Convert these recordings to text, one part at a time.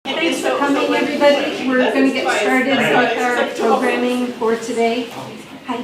Thanks for coming, everybody. We're going to get started with our programming for today. Hi.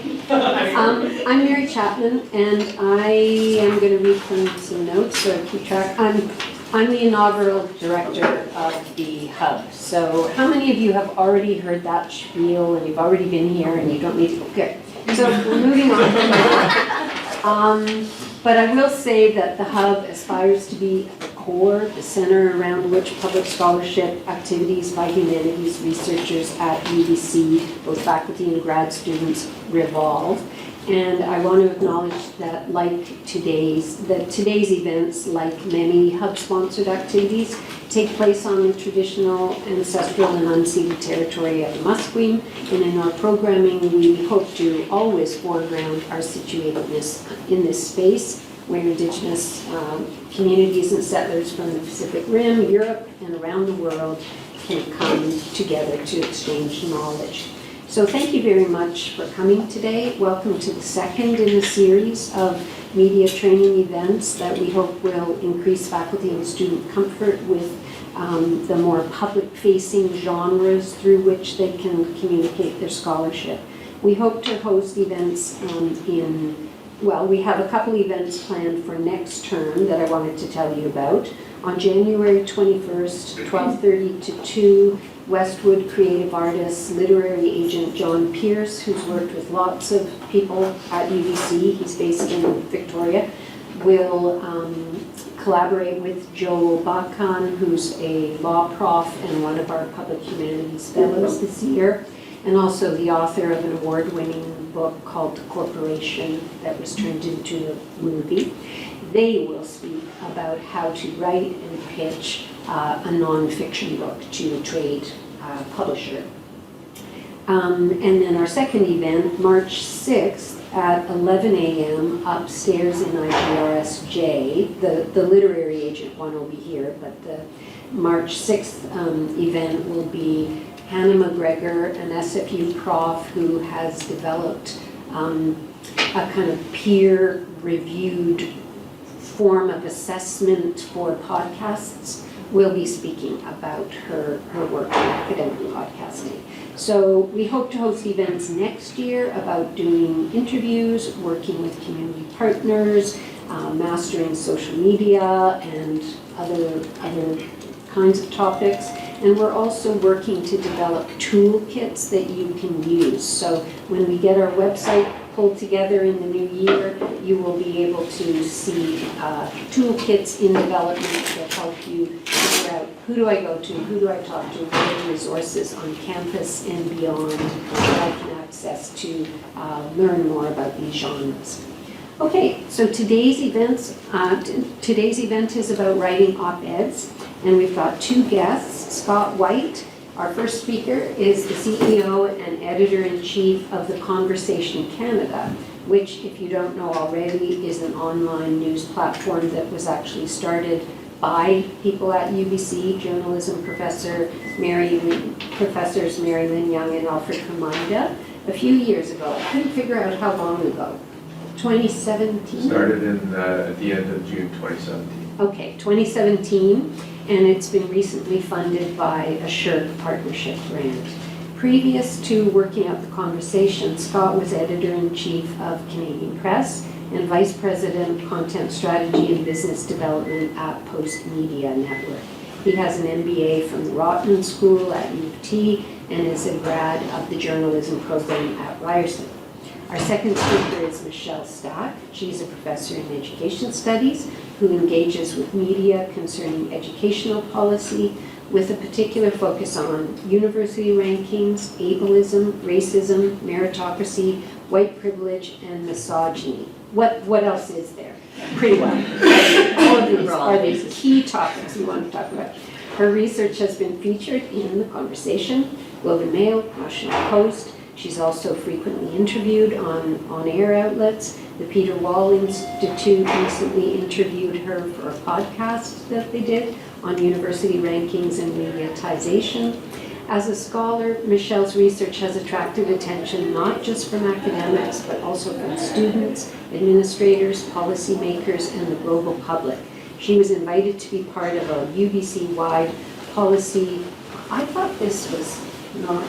I'm Mary Chapman, and I am going to read from some notes so I keep track. I'm the inaugural director of the Hub. So how many of you have already heard that spiel and you've already been here and you don't need to go? Good. So we're moving on from that. But I will say that the Hub aspires to be at the core, the center around which public scholarship activities by humanities researchers at UBC, both faculty and grad students, revolve. And I want to acknowledge that today's events, like many Hub-sponsored activities, take place on the traditional, ancestral, and unceded territory of the Musqueam. And in our programming, we hope to always foreground our situatedness in this space, where Indigenous communities and settlers from the Pacific Rim, Europe, and around the world can come together to exchange knowledge. So thank you very much for coming today. Welcome to the second in a series of media training events that we hope will increase faculty and student comfort with the more public-facing genres through which they can communicate their scholarship. We hope to host events we have a couple events planned for next term that I wanted to tell you about. On January 21st, 12:30 to 2, Westwood creative artist, literary agent John Pierce, who's worked with lots of people at UBC, he's based in Victoria, will collaborate with Joel Bakan, who's a law prof and one of our public humanities fellows this year, and also the author of an award-winning book called The Corporation that was turned into a movie. They will speak about how to write and pitch a non-fiction book to a trade publisher. And then our second event, March 6th at 11 a.m. upstairs in IGRSJ. The literary agent one will be here, but the March 6th event will be Hannah McGregor, an SFU prof who has developed a kind of peer-reviewed form of assessment for podcasts, will be speaking about her work in academic podcasting. So we hope to host events next year about doing interviews, working with community partners, mastering social media, and other kinds of topics. And we're also working to develop toolkits that you can use. So when we get our website pulled together in the new year, you will be able to see toolkits in development that help you figure out who do I go to, who do I talk to, what are the resources on campus and beyond that I can access to learn more about these genres. Okay, so today's event is about writing op-eds, and we've got two guests. Scott White, our first speaker, is the CEO and editor-in-chief of The Conversation Canada, which, if you don't know already, is an online news platform that was actually started by people at UBC, journalism professors Mary Lynn Young and Alfred Herminda, a few years ago. I couldn't figure out how long ago. 2017? Started at the end of June 2017. Okay, 2017, and it's been recently funded by a SHIRK partnership grant. Previous to working out The Conversation, Scott was editor-in-chief of Canadian Press and vice president of content strategy and business development at Post Media Network. He has an MBA from the Rotman School at U of T and is a grad of the journalism program at Ryerson. Our second speaker is Michelle Stack. She's a professor in education studies who engages with media concerning educational policy with a particular focus on university rankings, ableism, racism, meritocracy, white privilege, and misogyny. What else is there? Pretty well. All of these are the key topics we want to talk about. Her research has been featured in The Conversation, Globe and Mail, National Post. She's also frequently interviewed on air outlets. The Peter Wall Institute recently interviewed her for a podcast that they did on university rankings and mediatization. As a scholar, Michelle's research has attracted attention not just from academics, but also from students, administrators, policymakers, and the global public. She was invited to be part of a UBC-wide policy. I thought this was not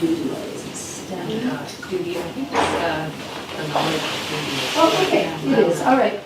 duty-wise, it's STEM. Duty, I think it's a knowledge duty. Oh, okay, it is, all right.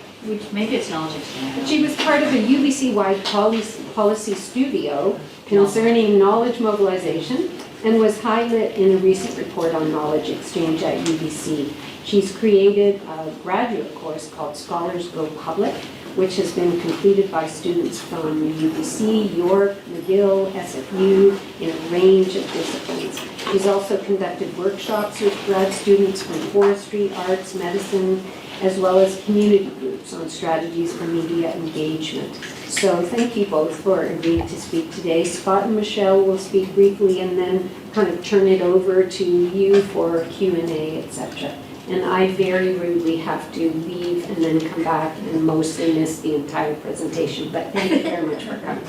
Maybe it's knowledge exchange. She was part of a UBC-wide policy studio concerning knowledge mobilization and was highlighted in a recent report on knowledge exchange at UBC. She's created a graduate course called Scholars Go Public, which has been completed by students from UBC, York, McGill, SFU, in a range of disciplines. She's also conducted workshops with grad students from forestry, arts, medicine, as well as community groups on strategies for media engagement. So thank you both for agreeing to speak today. Scott and Michelle will speak briefly and then kind of turn it over to you for Q&A, etc. And I very rudely have to leave and then come back and mostly miss the entire presentation, but thank you very much for coming.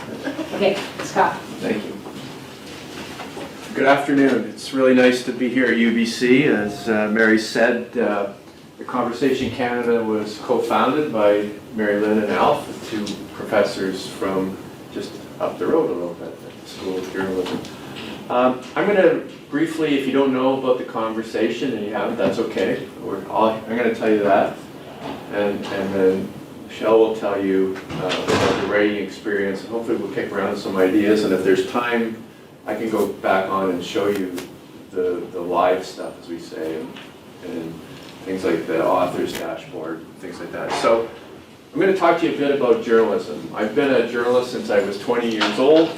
Okay, Scott. Thank you. Good afternoon. It's really nice to be here at UBC. As Mary said, the Conversation Canada was co-founded by Mary Lynn and Alf, two professors from just up the road a little bit at the School of Journalism. I'm going to briefly, if you don't know about the conversation and you haven't, that's okay. I'm going to tell you that. And then Michelle will tell you about the writing experience. And hopefully we'll kick around some ideas. And if there's time, I can go back on and show you the live stuff, as we say, and things like the author's dashboard, things like that. So I'm going to talk to you a bit about journalism. I've been a journalist since I was 20 years old.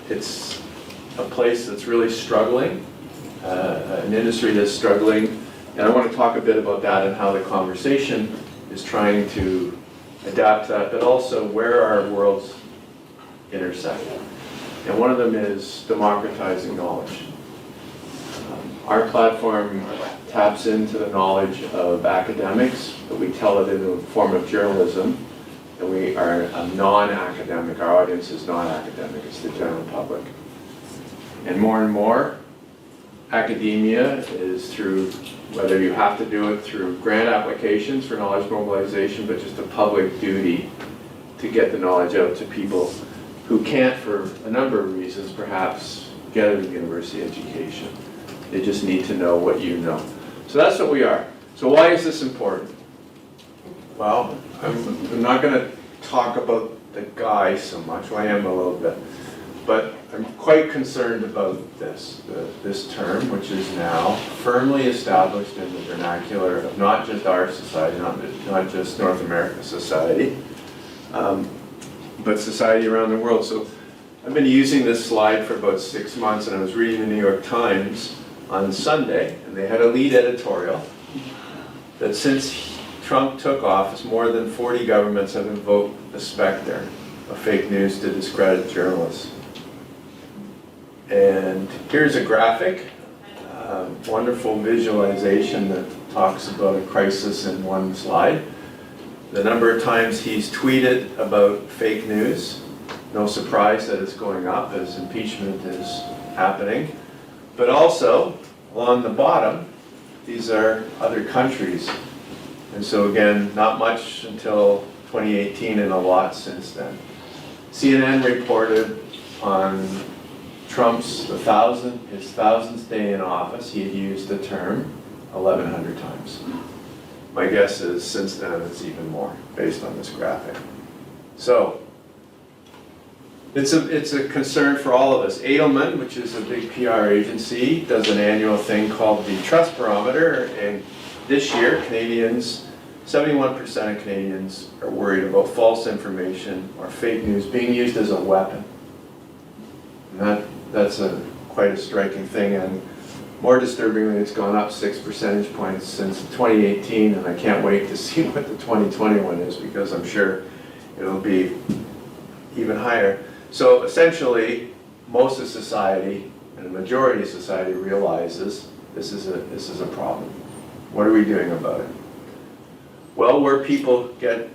It's a place that's really struggling, an industry that's struggling, and I want to talk a bit about that and how the conversation is trying to adapt to that, but also where our worlds intersect. And one of them is democratizing knowledge. Our platform taps into the knowledge of academics, but we tell it in the form of journalism. And we are a non-academic, our audience is non-academic, it's the general public. And more, academia is through, whether you have to do it through grant applications for knowledge mobilization, but just a public duty to get the knowledge out to people who can't, for a number of reasons, perhaps get a university education. They just need to know what you know. So that's what we are. So why is this important? Well, I'm not going to talk about the guy so much. Well, I am a little bit. But I'm quite concerned about this term, which is now firmly established in the vernacular of not just our society, not just North American society, but society around the world. So I've been using this slide for about 6 months, and I was reading the New York Times on Sunday, and they had a lead editorial that since Trump took office, more than 40 governments have invoked the specter of fake news to discredit journalists. And here's a graphic, wonderful visualization that talks about a crisis in one slide. The number of times he's tweeted about fake news, no surprise that it's going up as impeachment is happening. But also, along the bottom, these are other countries. And so again, not much until 2018 and a lot since then. CNN reported on Trump's his 1000th day in office, he had used the term 1,100 times. My guess is since then it's even more, based on this graphic. So, it's a concern for all of us. Edelman, which is a big PR agency, does an annual thing called the Trust Barometer, and this year, 71% of Canadians are worried about false information or fake news being used as a weapon. And that's quite a striking thing, and more disturbingly, it's gone up 6 percentage points since 2018, and I can't wait to see what the 2021 is, because I'm sure it'll be even higher. So essentially, most of society, and the majority of society, realizes this is a problem. What are we doing about it? Well, where people get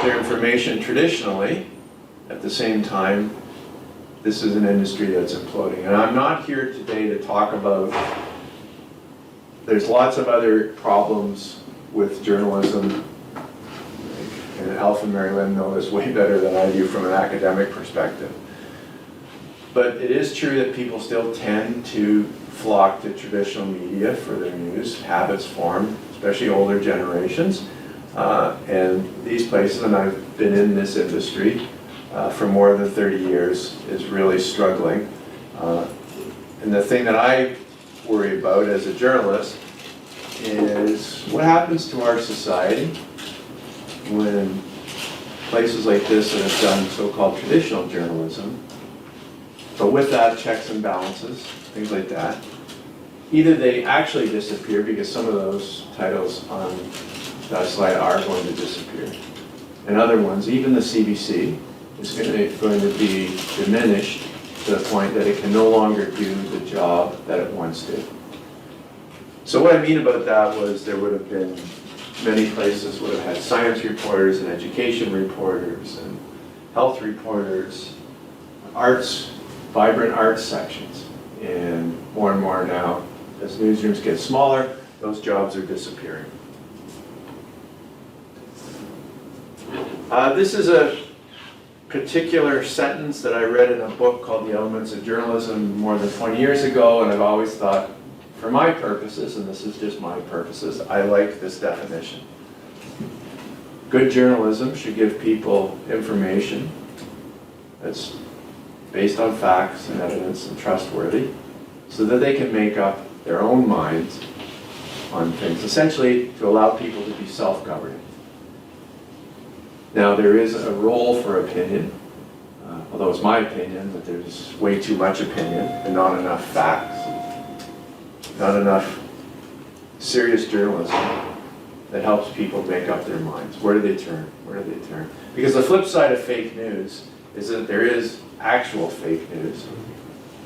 their information traditionally, at the same time, this is an industry that's imploding. And I'm not here today to talk about, there's lots of other problems with journalism, and Alf and Mary Lynn know this way better than I do from an academic perspective. But it is true that people still tend to flock to traditional media for their news. Habits form, especially older generations. And these places, and I've been in this industry for more than 30 years, is really struggling. And the thing that I worry about as a journalist is what happens to our society when places like this that have done so-called traditional journalism, but with that, checks and balances, things like that, either they actually disappear because some of those titles on that slide are going to disappear. And other ones, even the CBC, is going to be diminished to the point that it can no longer do the job that it once did. So what I mean about that was there would have been, many places would have had science reporters and education reporters and health reporters, arts, vibrant arts sections. And more now, as newsrooms get smaller, those jobs are disappearing. This is a particular sentence that I read in a book called The Elements of Journalism more than 20 years ago, and I've always thought, for my purposes, and this is just my purposes, I like this definition. Good journalism should give people information that's based on facts and evidence and trustworthy, so that they can make up their own minds on things, essentially to allow people to be self-governing. Now, there is a role for opinion, although it's my opinion that there's way too much opinion and not enough facts, not enough serious journalism that helps people make up their minds. Where do they turn? Where do they turn? Because the flip side of fake news is that there is actual fake news.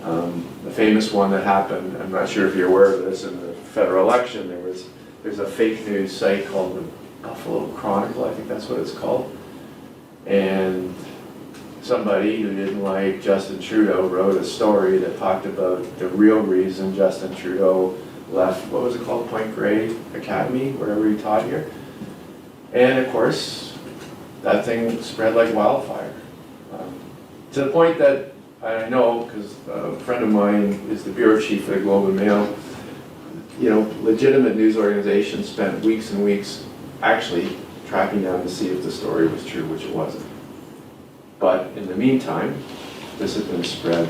The famous one that happened, I'm not sure if you're aware of this, in the federal election, there's a fake news site called the Buffalo Chronicle, I think that's what it's called. And somebody who didn't like Justin Trudeau wrote a story that talked about the real reason Justin Trudeau left, what was it called, Point Grey Academy, wherever he taught here. And of course, that thing spread like wildfire. To the point that I know, because a friend of mine is the bureau chief for the Globe and Mail, legitimate news organizations spent weeks and weeks actually tracking down to see if the story was true, which it wasn't. But in the meantime, this has been spread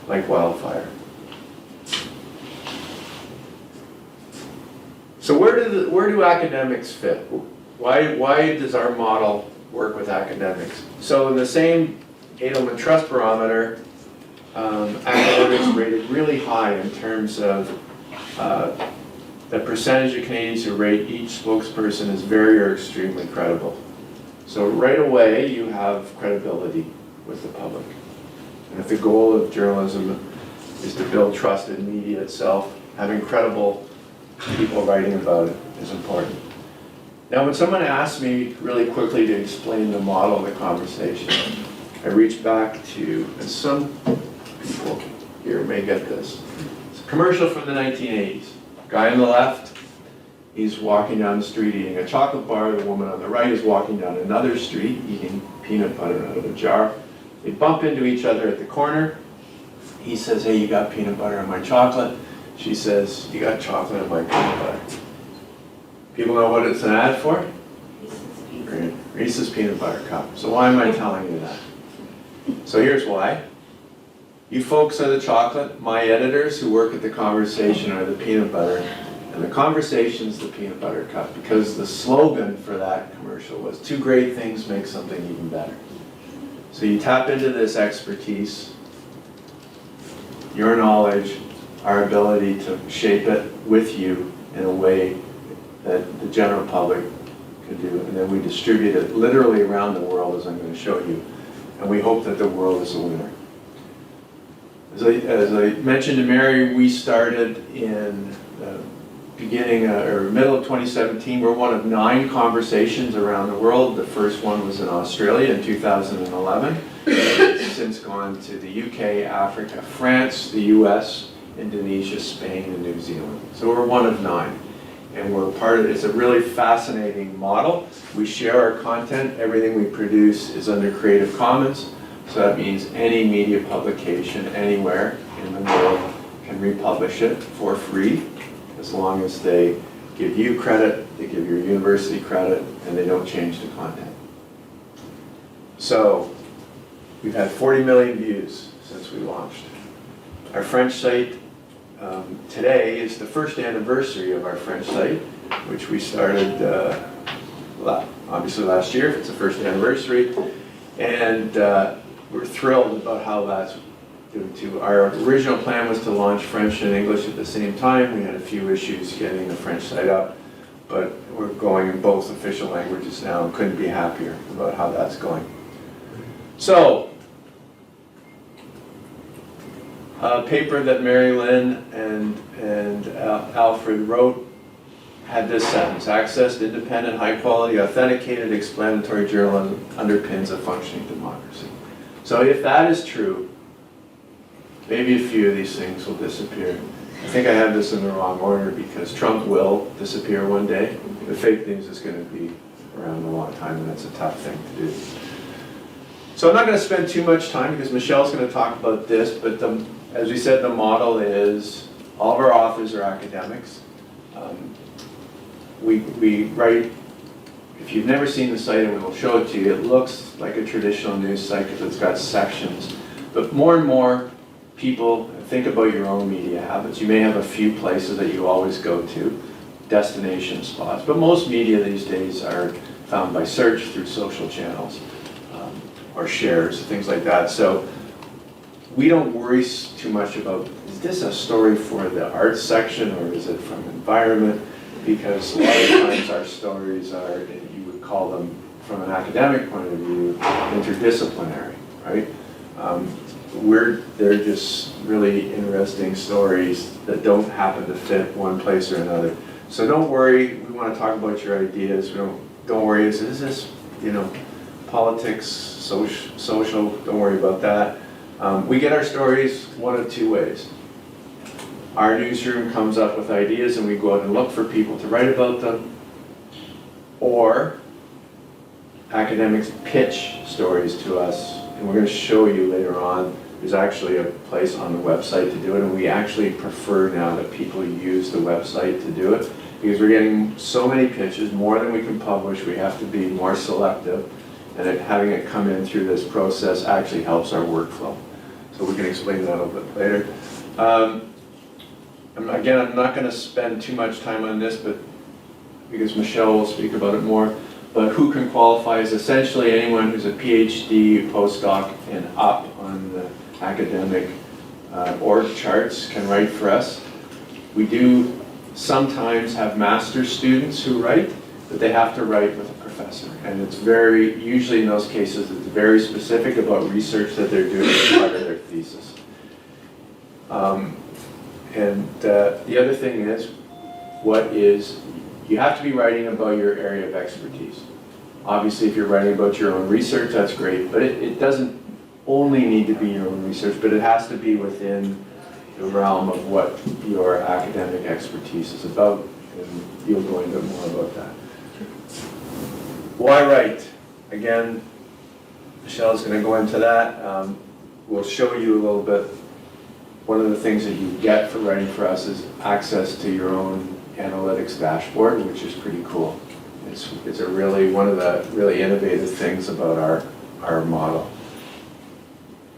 like wildfire. So where do academics fit? Why does our model work with academics? So in the same Edelman Trust Barometer, academics rated really high in terms of the percentage of Canadians who rate each spokesperson as very or extremely credible. So right away, you have credibility with the public. And if the goal of journalism is to build trust in media itself, having credible people writing about it is important. Now, when someone asks me really quickly to explain the model of the conversation, I reach back to, and some people here may get this, it's a commercial from the 1980s. Guy on the left, he's walking down the street eating a chocolate bar. The woman on the right is walking down another street eating peanut butter out of a jar. They bump into each other at the corner. He says, "Hey, you got peanut butter in my chocolate?" She says, "You got chocolate in my peanut butter." People know what it's an ad for? Reese's Peanut Butter Cup. So why am I telling you that? So here's why. You folks are the chocolate. My editors who work at the conversation are the peanut butter. And the conversation's the peanut butter cup, because the slogan for that commercial was, "Two great things make something even better." So you tap into this expertise, your knowledge, our ability to shape it with you in a way that the general public can do. And then we distribute it literally around the world, as I'm going to show you. And we hope that the world is a winner. As I mentioned to Mary, we started in the beginning or middle of 2017. We're one of 9 conversations around the world. The first one was in Australia in 2011. It's since gone to the UK, Africa, France, the US, Indonesia, Spain, and New Zealand. So we're one of 9. and we're part of it. It's a really fascinating model. We share our content. Everything we produce is under Creative Commons. So that means any media publication anywhere in the world can republish it for free, as long as they give you credit, they give your university credit, and they don't change the content. So we've had 40 million views since we launched. Our French site, today is the first anniversary of our French site, which we started obviously last year. It's the first anniversary, and we're thrilled about how that's doing too. Our original plan was to launch French and English at the same time. We had a few issues getting the French site up, but we're going in both official languages now and couldn't be happier about how that's going. So, a paper that Mary Lynn and Alfred wrote had this sentence: access to independent, high-quality, authenticated, explanatory journalism underpins a functioning democracy. So if that is true, maybe a few of these things will disappear. I think I have this in the wrong order because Trump will disappear one day. The fake news is going to be around a long time, and that's a tough thing to do. So I'm not going to spend too much time because Michelle's going to talk about this, but as we said, the model is all of our authors are academics. We write, if you've never seen the site, and we will show it to you, it looks like a traditional news site because it's got sections. But more and more people think about your own media habits. You may have a few places that you always go to, destination spots, but most media these days are found by search through social channels or shares, things like that. So we don't worry too much about, is this a story for the arts section or is it from environment? Because a lot of times our stories are, you would call them from an academic point of view, interdisciplinary, right? They're just really interesting stories that don't happen to fit one place or another. So don't worry, we want to talk about your ideas. Don't worry, is this, politics, social, don't worry about that. We get our stories one of two ways. Our newsroom comes up with ideas and we go out and look for people to write about them, or academics pitch stories to us, and we're going to show you later on. There's actually a place on the website to do it, and we actually prefer now that people use the website to do it because we're getting so many pitches, more than we can publish. We have to be more selective, and having it come in through this process actually helps our workflow. So we can explain that a little bit later. Again, I'm not going to spend too much time on this, but because Michelle will speak about it more. But who can qualify is essentially anyone who's a PhD, postdoc, and up on the academic org charts can write for us. We do sometimes have master's students who write, but they have to write with a professor. And it's usually in those cases, it's very specific about research that they're doing as part of their thesis. The other thing is, you have to be writing about your area of expertise. Obviously, if you're writing about your own research, that's great, but it doesn't only need to be your own research, but it has to be within the realm of what your academic expertise is about, and you'll go into more about that. Why write? Again, Michelle's going to go into that. We'll show you a little bit. One of the things that you get for writing for us is access to your own analytics dashboard, which is pretty cool. It's one of the really innovative things about our model.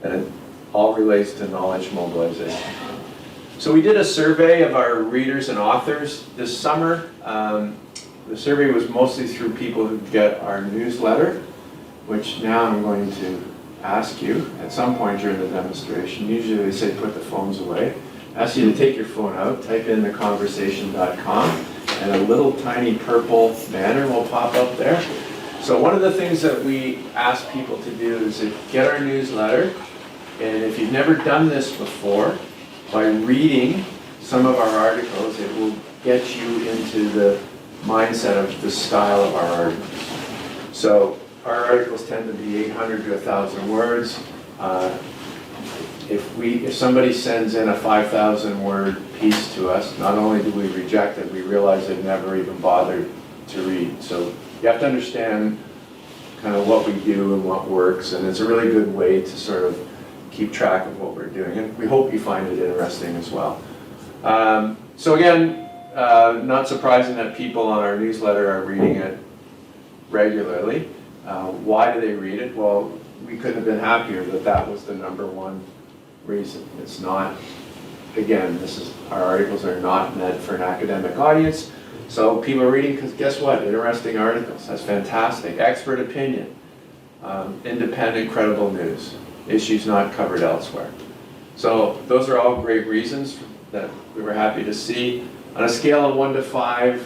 And it all relates to knowledge mobilization. So we did a survey of our readers and authors this summer. The survey was mostly through people who get our newsletter, which now I'm going to ask you at some point during the demonstration. Usually they say put the phones away. Ask you to take your phone out, type in theconversation.com, and a little tiny purple banner will pop up there. So one of the things that we ask people to do is to get our newsletter, and if you've never done this before, by reading some of our articles, it will get you into the mindset of the style of our articles. So our articles tend to be 800 to 1,000 words. if somebody sends in a 5,000 word piece to us, not only do we reject it, we realize they've never even bothered to read. So you have to understand kind of what we do and what works, and it's a really good way to sort of keep track of what we're doing, and we hope you find it interesting as well. So again, not surprising that people on our newsletter are reading it regularly. Why do they read it? Well, we couldn't have been happier that that was the #1 reason. It's not, again, our articles are not meant for an academic audience. So people are reading because guess what? Interesting articles. That's fantastic. Expert opinion. Independent, credible news. Issues not covered elsewhere. So those are all great reasons that we were happy to see. On a scale of 1 to 5,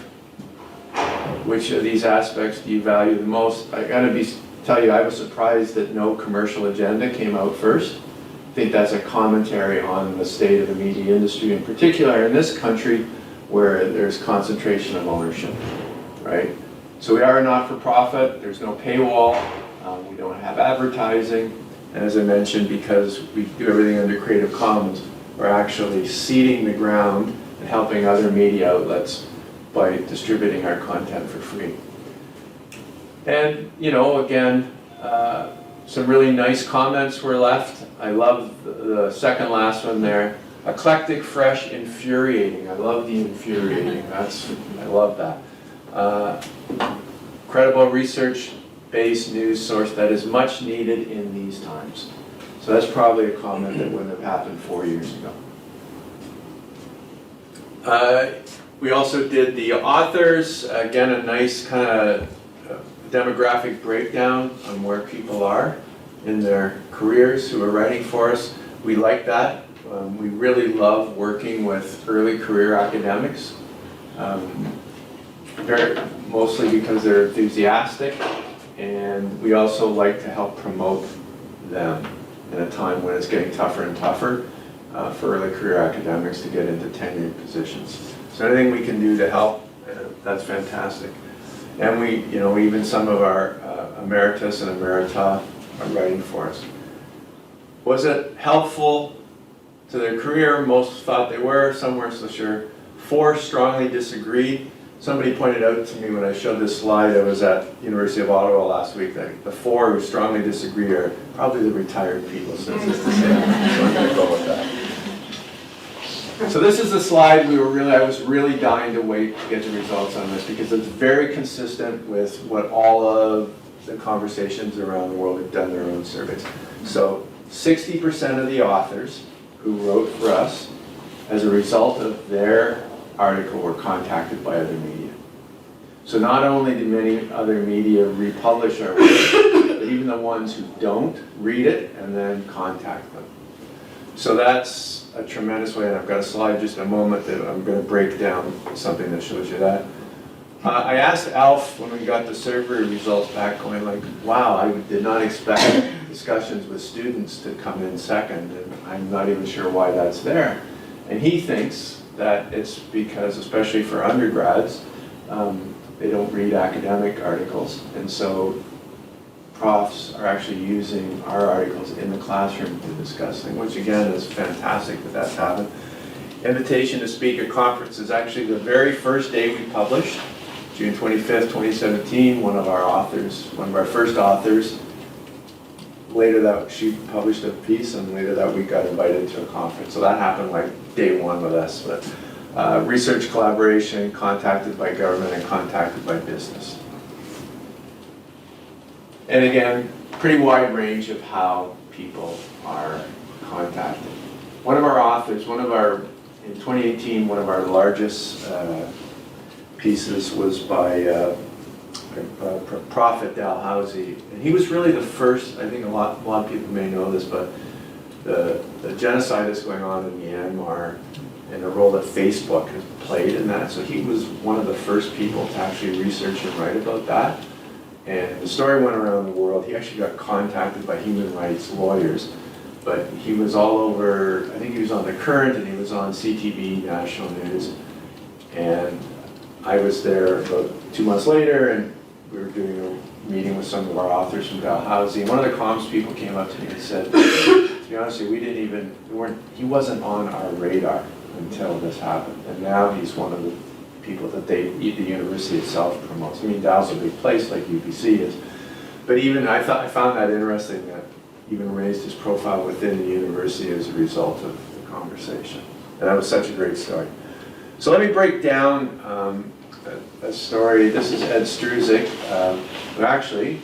which of these aspects do you value the most? I gotta tell you, I was surprised that no commercial agenda came out first. I think that's a commentary on the state of the media industry, in particular in this country, where there's concentration of ownership, right? So we are a not-for-profit, there's no paywall, we don't have advertising, and as I mentioned, because we do everything under Creative Commons, we're actually seeding the ground and helping other media outlets by distributing our content for free. And, you know, again, some really nice comments were left. I love the second last one there. Eclectic, fresh, infuriating. I love the infuriating. I love that. Credible research-based news source that is much needed in these times. So that's probably a comment that wouldn't have happened 4 years ago. We also did the authors. Again, a nice kind of demographic breakdown on where people are in their careers who are writing for us. We like that. We really love working with early career academics, mostly because they're enthusiastic, and we also like to help promote them in a time when it's getting tougher and tougher for early career academics to get into tenured positions. So anything we can do to help, that's fantastic. And we, you know, even some of our emeritus and emerita are writing for us. Was it helpful to their career? Most thought they were, some weren't so sure. 4 strongly disagreed. Somebody pointed out to me when I showed this slide, I was at University of Ottawa last week, that the 4 who strongly disagree are probably the retired people, since it's the same. So I'm going to go with that. So this is the slide I was really dying to wait to get the results on this, because it's very consistent with what all of the conversations around the world have done their own surveys. So 60% of the authors who wrote for us, as a result of their article, were contacted by other media. So not only do many other media republish our work, but even the ones who don't read it and then contact them. So that's a tremendous way, and I've got a slide in just a moment that I'm going to break down something that shows you that. I asked Alf when we got the survey results back, going like, wow, I did not expect discussions with students to come in second, and I'm not even sure why that's there. And he thinks that it's because, especially for undergrads, they don't read academic articles, and so profs are actually using our articles in the classroom to discuss things, which again is fantastic that that's happened. Invitation to speak at conferences. Actually, the very first day we published, June 25th, 2017, one of our first authors, later that, she published a piece, and later that week got invited to a conference. So that happened like day 1 with us. But research collaboration, contacted by government and contacted by business. And again, pretty wide range of how people are contacted. One of our authors, in 2018, one of our largest pieces was by Prophet Dalhousie. And he was really the first, I think a lot of people may know this, but the genocide that's going on in Myanmar and the role that Facebook has played in that. So he was one of the first people to actually research and write about that. And the story went around the world. He actually got contacted by human rights lawyers, but he was all over, I think he was on The Current, and he was on CTV, National News. And I was there about 2 months later, and we were doing a meeting with some of our authors from Dalhousie. And one of the comms people came up to me and said, be honest with you, he wasn't on our radar until this happened. And now he's one of the people that the university itself promotes. I mean, Dow's a big place like UBC is. But even, I found that interesting that even raised his profile within the university as a result of the conversation. And that was such a great story. So let me break down a story. This is Ed Struzik, who actually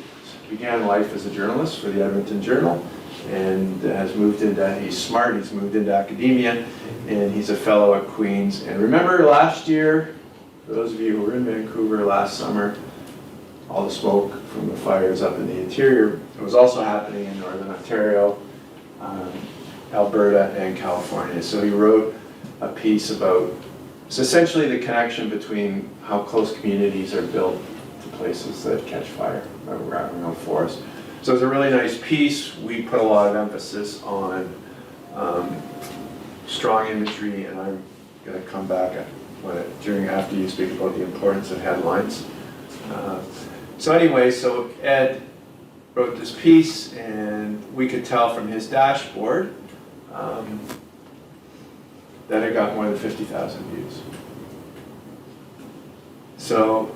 began life as a journalist for the Edmonton Journal and has moved into, he's smart, he's moved into academia, and he's a fellow at Queen's. And remember last year, for those of you who were in Vancouver last summer, all the smoke from the fires up in the interior. It was also happening in Northern Ontario, Alberta, and California. So he wrote a piece about, it's essentially the connection between how close communities are built to places that catch fire around forests. So it's a really nice piece. We put a lot of emphasis on strong imagery, and I'm going to come back after you speak about the importance of headlines. So anyway, so Ed wrote this piece, and we could tell from his dashboard that it got more than 50,000 views. So,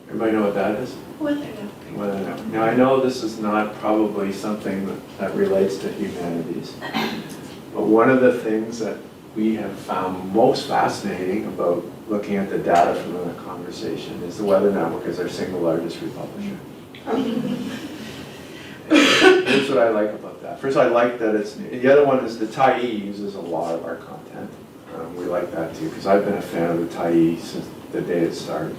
everybody know what that is? Weather Weather. Now I know this is not probably something that relates to humanities, but one of the things that we have found most fascinating about looking at the data from the conversation is the Weather Network is our single largest republisher. Here's what I like about that. First, I like that the other one is the Tyee uses a lot of our content. We like that too, because I've been a fan of the Tyee since the day it started.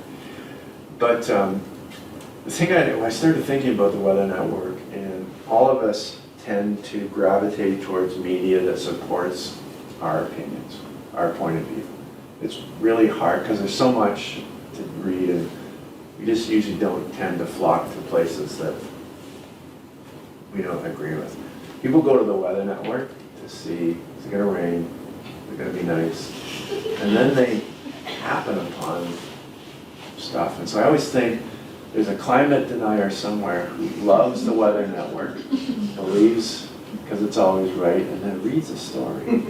But the thing I started thinking about the Weather Network, and all of us tend to gravitate towards media that supports our opinions, our point of view. It's really hard because there's so much to read, and we just usually don't tend to flock to places that we don't agree with. People go to the Weather Network to see, is it going to rain, is it going to be nice, and then they happen upon stuff. And so I always think there's a climate denier somewhere who loves the Weather Network, believes because it's always right, and then reads a story.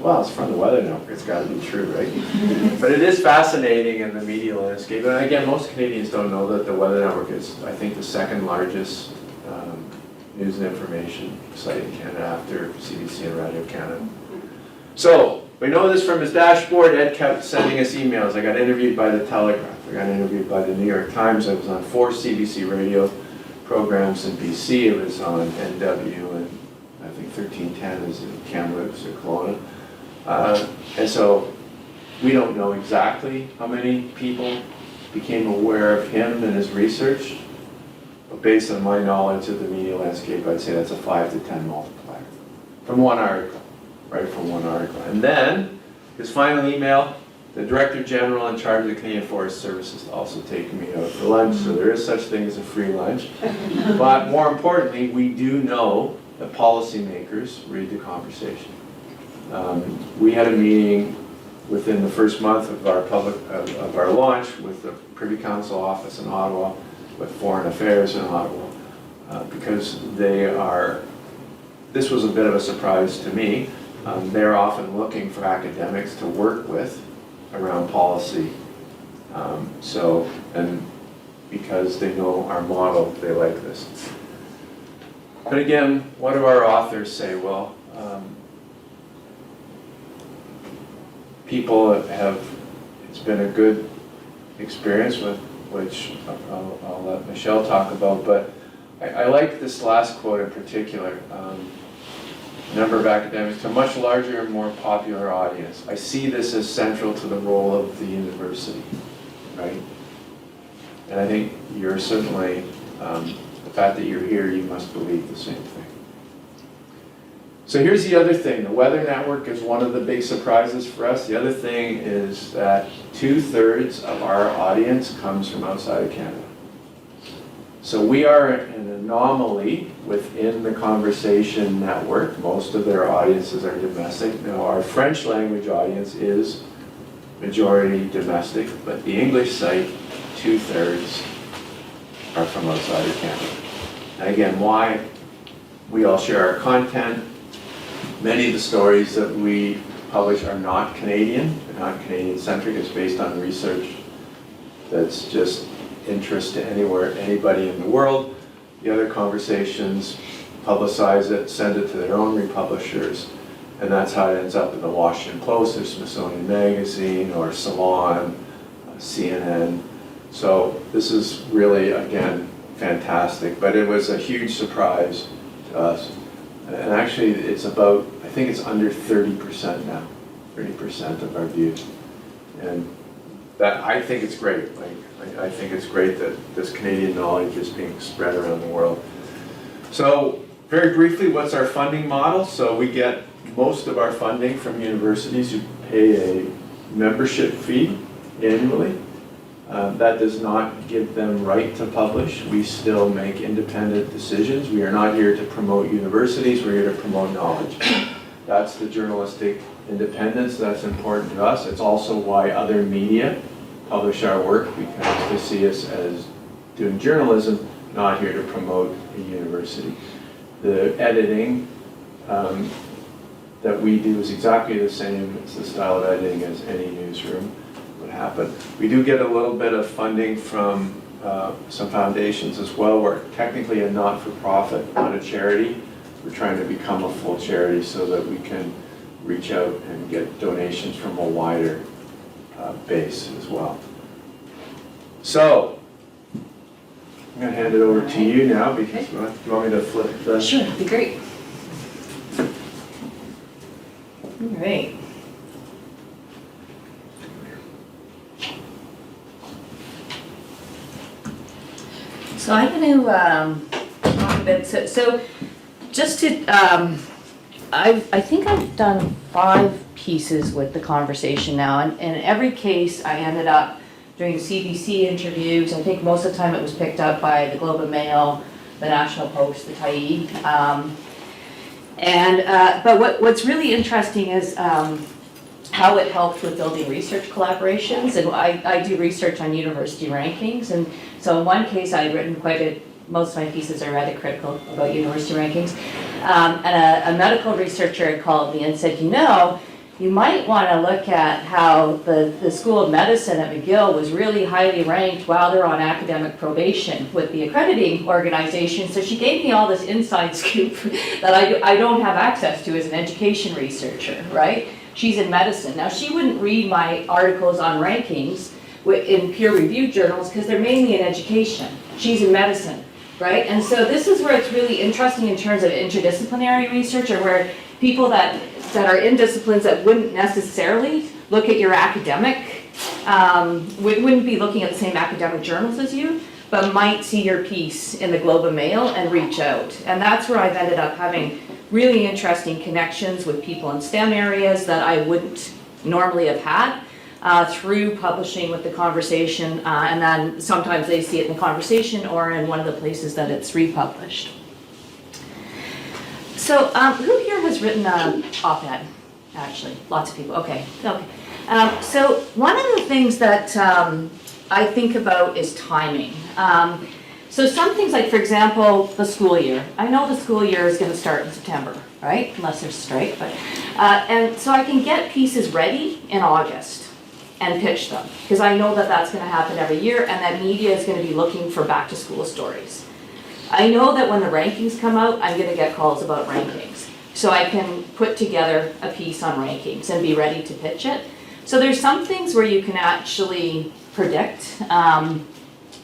Well, it's from the Weather Network, it's got to be true, right? But it is fascinating in the media landscape. And again, most Canadians don't know that the Weather Network is, I think, the second largest news and information site in Canada after CBC and Radio Canada. So, we know this from his dashboard. Ed kept sending us emails. I got interviewed by the Telegraph. I got interviewed by the New York Times. I was on 4 CBC radio programs in BC. It was on NW, and I think 1310 is in Kamloops or Kelowna. And so we don't know exactly how many people became aware of him and his research, but based on my knowledge of the media landscape, I'd say that's a 5 to 10 multiplier from one article, right, from one article. And then his final email, the Director General in charge of the Canadian Forest Service is also taking me out for lunch, so there is such thing as a free lunch. But more importantly, we do know that policymakers read the conversation. We had a meeting within the first month of our launch with the Privy Council office in Ottawa, with Foreign Affairs in Ottawa, because this was a bit of a surprise to me. They're often looking for academics to work with around policy. And because they know our model, they like this. But again, what do our authors say? Well, people it's been a good experience with, which I'll let Michelle talk about, but I like this last quote in particular. Number of academics to a much larger and more popular audience. I see this as central to the role of the university, right? And I think you're certainly, the fact that you're here, you must believe the same thing. So here's the other thing. The Weather Network is one of the big surprises for us. The other thing is that 2/3 of our audience comes from outside of Canada. So we are an anomaly within the conversation network. Most of their audiences are domestic. Now our French language audience is majority domestic, but the English site, 2/3 are from outside of Canada. And again, why We all share our content. Many of the stories that we publish are not Canadian, they're not Canadian-centric. It's based on research that's just interest to anybody in the world. The other conversations publicize it, send it to their own republishers, and that's how it ends up in the Washington Post or Smithsonian Magazine or Salon, CNN. So this is really, again, fantastic, but it was a huge surprise to us. And actually, it's about, I think it's under 30% now, 30% of our views. And that, I think it's great. I think it's great that this Canadian knowledge is being spread around the world. So very briefly, what's our funding model? So we get most of our funding from universities who pay a membership fee annually. That does not give them right to publish. We still make independent decisions. We are not here to promote universities, we're here to promote knowledge. That's the journalistic independence that's important to us. It's also why other media publish our work, because they see us as doing journalism, not here to promote a university. The editing that we do is exactly the same. It's the style of editing as any newsroom would happen. We do get a little bit of funding from some foundations as well. We're technically a not-for-profit, not a charity. We're trying to become a full charity so that we can reach out and get donations from a wider base as well. So, I'm going to hand it over to you now because you want me to flip the... Sure, that'd be great. All right. So I'm going to talk a bit. So just to, I think I've done 5 pieces with the conversation now, and in every case I ended up doing CBC interviews. I think most of the time it was picked up by the Globe and Mail, the National Post, the Tyee. But what's really interesting is how it helped with building research collaborations. And I do research on university rankings. And so in one case I had written most of my pieces are rather critical about university rankings. And a medical researcher called me and said, you might want to look at how the School of Medicine at McGill was really highly ranked while they're on academic probation with the accrediting organization. So she gave me all this inside scoop that I don't have access to as an education researcher, right? She's in medicine. Now, she wouldn't read my articles on rankings in peer-reviewed journals because they're mainly in education. She's in medicine, right? And so this is where it's really interesting in terms of interdisciplinary research, or where people that are in disciplines that wouldn't necessarily look at your academic, wouldn't be looking at the same academic journals as you, but might see your piece in the Globe and Mail and reach out. And that's where I've ended up having really interesting connections with people in STEM areas that I wouldn't normally have had through publishing with the conversation, and then sometimes they see it in the conversation or in one of the places that it's republished. So who here has written an op-ed? Actually, lots of people. Okay. So one of the things that I think about is timing. So some things, like for example, the school year. I know the school year is going to start in September, right? Unless there's a strike. But and so I can get pieces ready in August and pitch them, because I know that that's going to happen every year, and that media is going to be looking for back to school stories. I know that when the rankings come out, I'm going to get calls about rankings. So I can put together a piece on rankings and be ready to pitch it. So there's some things where you can actually predict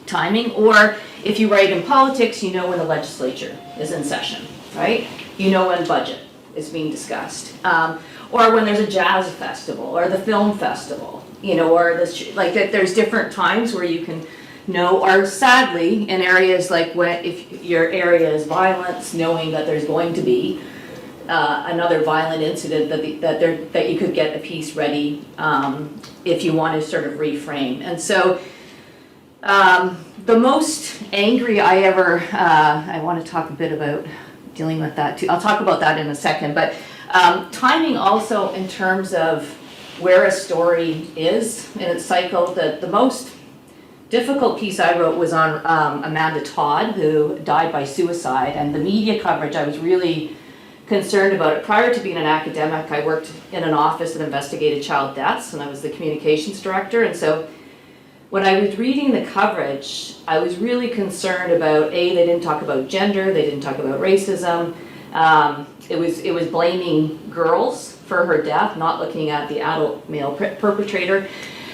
timing, or if you write in politics, you know when the legislature is in session, right? You know when budget is being discussed. Or when there's a jazz festival or the film festival, or this, like that there's different times where you can know, or sadly, in areas like if your area is violence, knowing that there's going to be another violent incident that you could get a piece ready if you want to sort of reframe. And so the most angry I ever, I want to talk a bit about dealing with that too. I'll talk about that in a second, but timing also in terms of where a story is in its cycle, the most difficult piece I wrote was on Amanda Todd, who died by suicide, and the media coverage, I was really concerned about it. Prior to being an academic, I worked in an office that investigated child deaths, and I was the communications director, and so when I was reading the coverage, I was really concerned about, they didn't talk about gender, they didn't talk about racism. It was blaming girls for her death, not looking at the adult male perpetrator.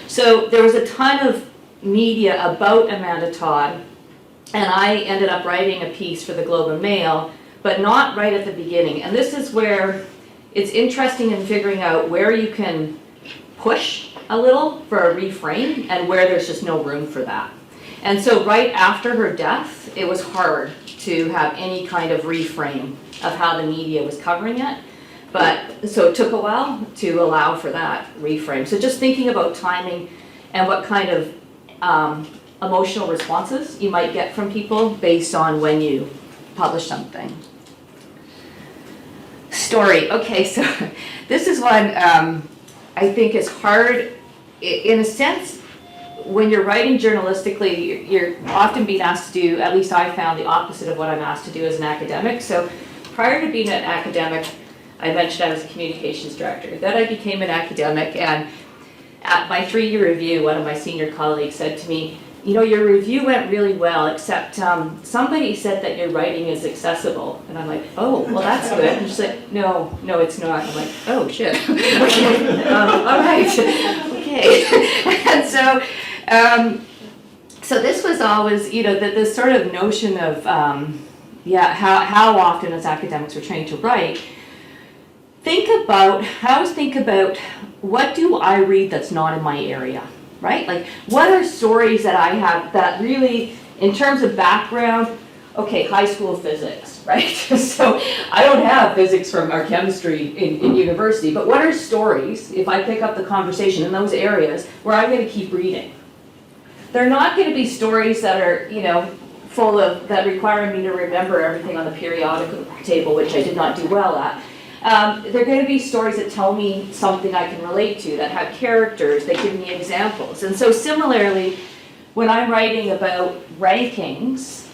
So there was a ton of media about Amanda Todd, and I ended up writing a piece for the Globe and Mail, but not right at the beginning. And this is where it's interesting in figuring out where you can push a little for a reframe and where there's just no room for that. And so right after her death, it was hard to have any kind of reframe of how the media was covering it. But so it took a while to allow for that reframe. So just thinking about timing and what kind of emotional responses you might get from people based on when you publish something. Story. Okay, so this is one I think is hard in a sense. When you're writing journalistically, you're often being asked to do, at least I found, the opposite of what I'm asked to do as an academic. So prior to being an academic, I mentioned I was a communications director. Then I became an academic, and at my 3-year review, one of my senior colleagues said to me, you know, your review went really well, except somebody said that your writing is accessible. And I'm like, oh, well, that's good. And she's like, no, it's not. I'm like, oh, shit. Okay, all right, okay. And so this was always, you know, this sort of notion of, how often as academics we're trained to write. I always think about, what do I read that's not in my area? Right? Like, what are stories that I have that really, in terms of background, okay, high school physics, right? So I don't have physics from our chemistry in university, but what are stories, if I pick up the conversation in those areas, where I'm going to keep reading? They're not going to be stories that are, you know, full of, that require me to remember everything on the periodic table, which I did not do well at. They're going to be stories that tell me something I can relate to, that have characters, that give me examples. And so similarly, when I'm writing about rankings,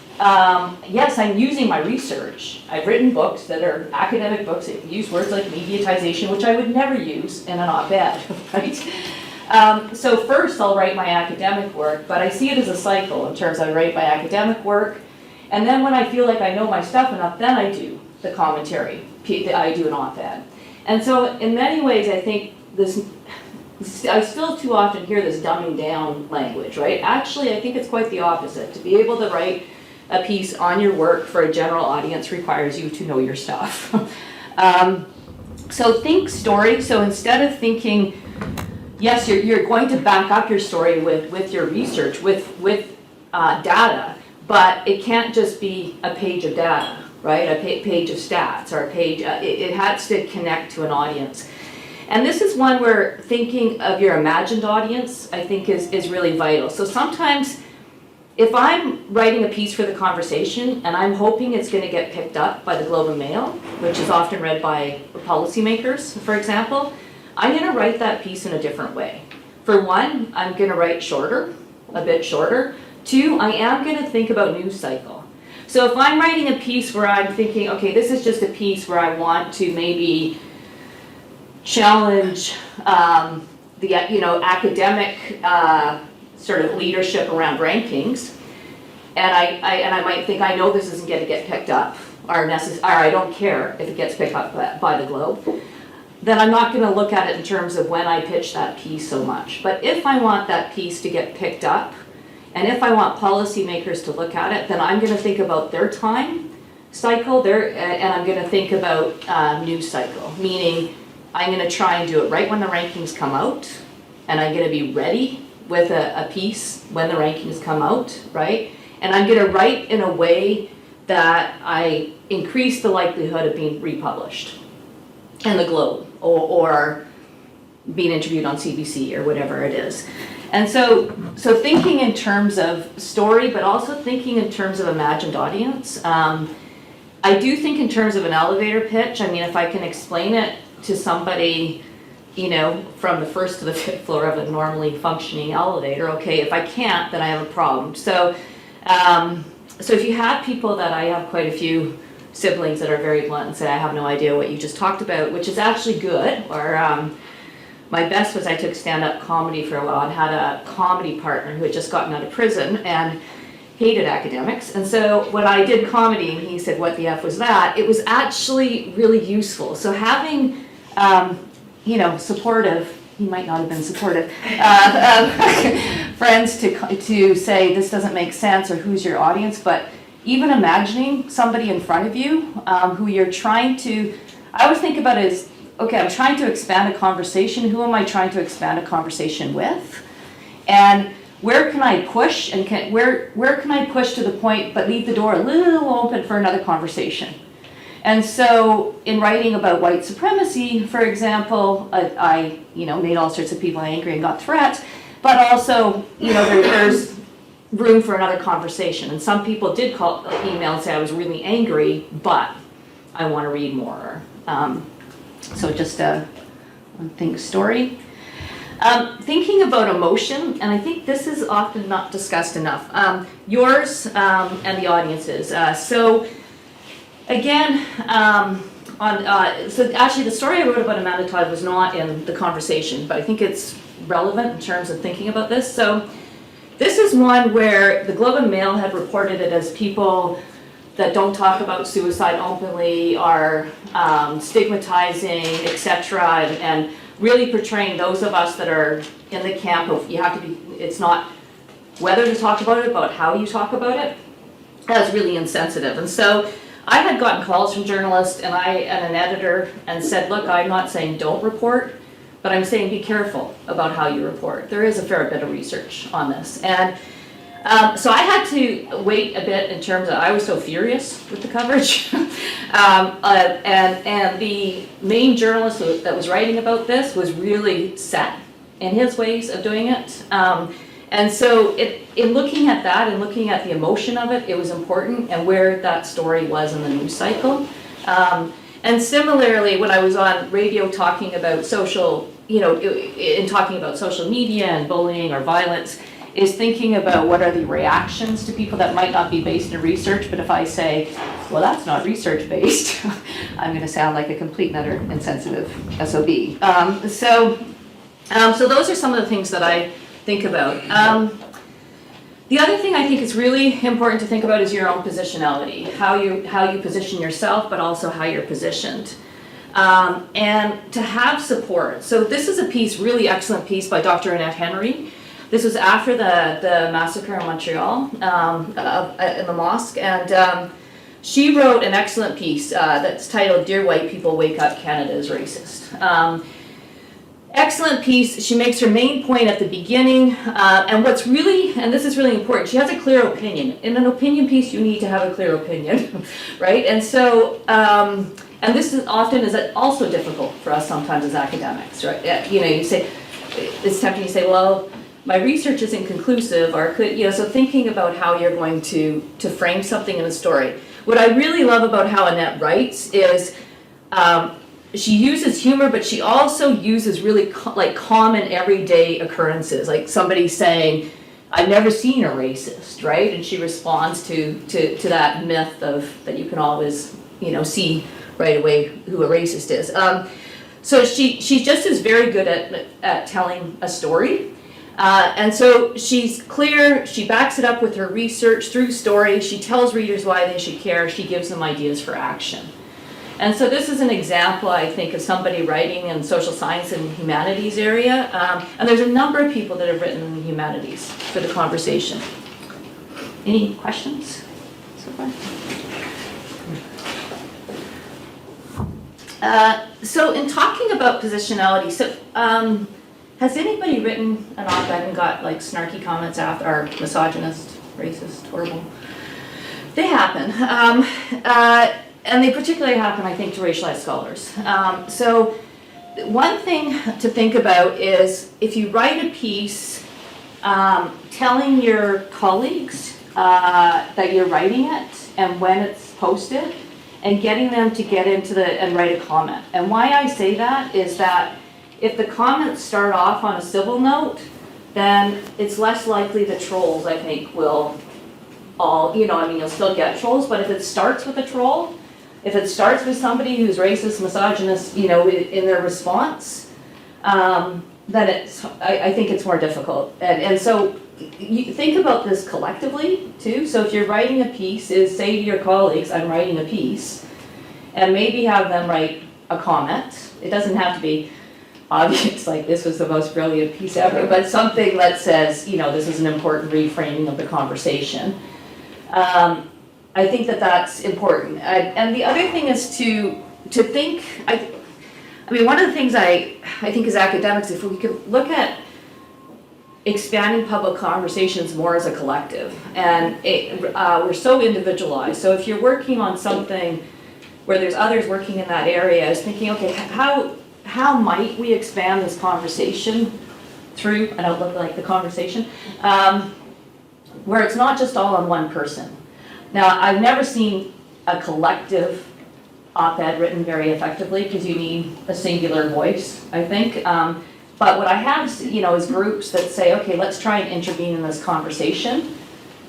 yes, I'm using my research. I've written books that are academic books that use words like mediatization, which I would never use in an op-ed, right? So first I'll write my academic work, but I see it as a cycle in terms of I write my academic work, and then when I feel like I know my stuff enough, then I do the commentary. I do an op-ed. And so in many ways, I think I still too often hear this dumbing down language, right? Actually, I think it's quite the opposite. To be able to write a piece on your work for a general audience requires you to know your stuff. So think story. So instead of thinking, yes, you're going to back up your story with your research, with data, but it can't just be a page of data. Right, a page of stats or a page, it has to connect to an audience. And this is one where thinking of your imagined audience, I think is really vital. So sometimes if I'm writing a piece for the conversation and I'm hoping it's going to get picked up by the Globe and Mail, which is often read by policymakers, for example, I'm going to write that piece in a different way. For one, I'm going to write shorter, a bit shorter. Two, I am going to think about news cycle. So if I'm writing a piece where I'm thinking, okay, this is just a piece where I want to maybe challenge the academic sort of leadership around rankings, and I might think I know this isn't going to get picked up, or I don't care if it gets picked up by the Globe, then I'm not going to look at it in terms of when I pitch that piece so much. But if I want that piece to get picked up, and if I want policymakers to look at it, then I'm going to think about their time cycle, and I'm going to think about news cycle, meaning I'm going to try and do it right when the rankings come out, and I'm going to be ready with a piece when the rankings come out, right? And I'm going to write in a way that I increase the likelihood of being republished in the Globe or being interviewed on CBC or whatever it is. And so thinking in terms of story, but also thinking in terms of imagined audience. I do think in terms of an elevator pitch. I mean, if I can explain it to somebody you know, from the first to the fifth floor of a normally functioning elevator. Okay, if I can't, then I have a problem. So, so if you have people that, I have quite a few siblings that are very blunt and say, I have no idea what you just talked about, which is actually good. Or my best was I took stand-up comedy for a while and had a comedy partner who had just gotten out of prison and hated academics. And so when I did comedy and he said, what the F was that? It was actually really useful. So having, you know, supportive, he might not have been supportive, friends to say this doesn't make sense or who's your audience, but even imagining somebody in front of you who you're trying to, I always think about it as, okay, I'm trying to expand a conversation. Who am I trying to expand a conversation with? And where can I push and where can I push to the point but leave the door a little open for another conversation? And so in writing about white supremacy, for example, I you know, made all sorts of people angry and got threats, but also, you know, there's room for another conversation. And some people did email and say I was really angry, but I want to read more. So just a one thing story. Thinking about emotion, and I think this is often not discussed enough, yours and the audience's. So again, so actually the story I wrote about Amanda Todd was not in the conversation, but I think it's relevant in terms of thinking about this. So this is one where the Globe and Mail had reported it as people that don't talk about suicide openly are stigmatizing, etc., and really portraying those of us that are in the camp of you have to be, it's not whether to talk about it, but how you talk about it. That's really insensitive. And so I had gotten calls from journalists and an editor and said, look, I'm not saying don't report, but I'm saying be careful about how you report. There is a fair bit of research on this. And so I had to wait a bit in terms of, I was so furious with the coverage. And the main journalist that was writing about this was really set in his ways of doing it. And so in looking at that and looking at the emotion of it, it was important and where that story was in the news cycle. And similarly, when I was on radio talking about social, you know, in talking about social media and bullying or violence, is thinking about what are the reactions to people that might not be based in research, but if I say, well, that's not research based, I'm gonna sound like a complete and utter insensitive SOB. So those are some of the things that I think about. The other thing I think is really important to think about is your own positionality, how you position yourself, but also how you're positioned. And to have support. So this is a piece, really excellent piece by Dr. Annette Henry. This was after the massacre in Montreal, in the mosque, and she wrote an excellent piece that's titled, Dear White People, Wake Up, Canada is Racist. Excellent piece. She makes her main point at the beginning, and what's really, and this is really important, she has a clear opinion. In an opinion piece, you need to have a clear opinion, right? And so, and this is often is also difficult for us sometimes as academics, right? You know, you say, it's tempting to say, well, my research isn't conclusive, or could, you know, so thinking about how you're going to frame something in a story. What I really love about how Annette writes is she uses humor, but she also uses really common everyday occurrences, like somebody saying, I've never seen a racist, right? And she responds to that myth of that you can always, you know, see right away who a racist is. So she just is very good at telling a story. And so she's clear, she backs it up with her research through story, she tells readers why they should care, she gives them ideas for action. And so this is an example, I think, of somebody writing in social science and humanities area, and there's a number of people that have written in the humanities for the conversation. Any questions so far? So in talking about positionality, so has anybody written an op-ed and got like snarky comments after, or misogynist, racist, horrible? They happen. And they particularly happen, I think, to racialized scholars. So one thing to think about is if you write a piece telling your colleagues that you're writing it and when it's posted, and getting them to get into and write a comment. And why I say that is that if the comments start off on a civil note, then it's less likely the trolls, I think, will all, you'll still get trolls, but if it starts with a troll, if it starts with somebody who's racist, misogynist, in their response, then I think it's more difficult. And so you think about this collectively too. So if you're writing a piece, say to your colleagues, I'm writing a piece, and maybe have them write a comment. It doesn't have to be obvious, like this was the most brilliant piece ever, but something that says, this is an important reframing of the conversation. I think that that's important. And the other thing is to think, one of the things I think as academics, if we could look at expanding public conversations more as a collective, and we're so individualized. So if you're working on something where there's others working in that area, I was thinking, okay, how might we expand this conversation through an outlook like the conversation, where it's not just all on one person. Now, I've never seen a collective op-ed written very effectively because you need a singular voice, I think. But what I have, is groups that say, okay, let's try and intervene in this conversation,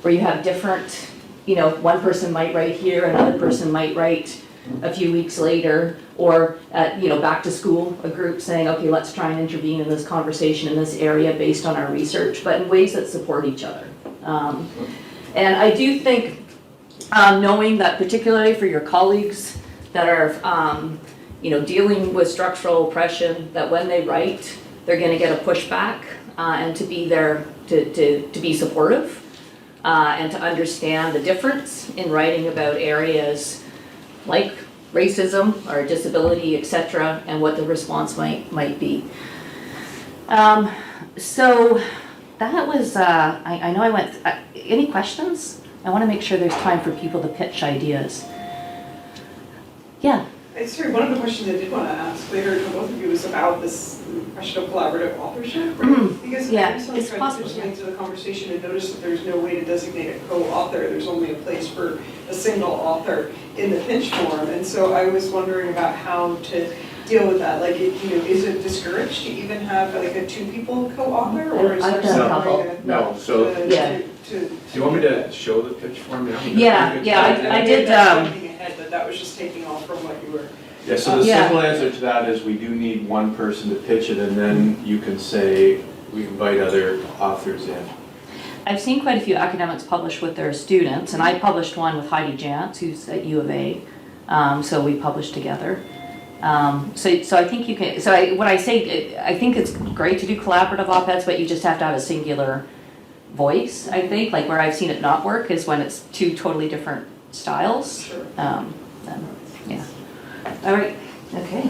where you have different, one person might write here, another person might write a few weeks later, or back to school, a group saying, okay, let's try and intervene in this conversation in this area based on our research, but in ways that support each other. And I do think, knowing that particularly for your colleagues that are, dealing with structural oppression, that when they write, they're going to get a pushback, and to be there to be supportive, and to understand the difference in writing about areas like racism or disability, etc., and what the response might be. So that was, I know I went, any questions? I want to make sure there's time for people to pitch ideas. Yeah. Sorry, one of the questions I did want to ask later to both of you is about this question of collaborative authorship, right? Because Yeah, I recently it's tried possible, to pitch into the conversation and noticed that there's no way to designate a co-author. There's only a place for a single author in the pinch form. And so I was wondering about how to deal with that. Like, is it discouraged to even have like a two people co-author, or is I've there done a some couple. way to? No, so, do Yeah. you want me to show the pitch form now? Yeah, I did, Jumping ahead, but that was just taking off from what you were. Yeah, so the Yeah. simple answer to that is we do need one person to pitch it, and then you can say, we invite other authors in. I've seen quite a few academics publish with their students, and I published one with Heidi Jantz, who's at U of A, so we published together. So I think you can, I think it's great to do collaborative op-eds, but you just have to have a singular voice, I think. Like where I've seen it not work is when it's two totally different styles. Sure. Yeah. All right, okay.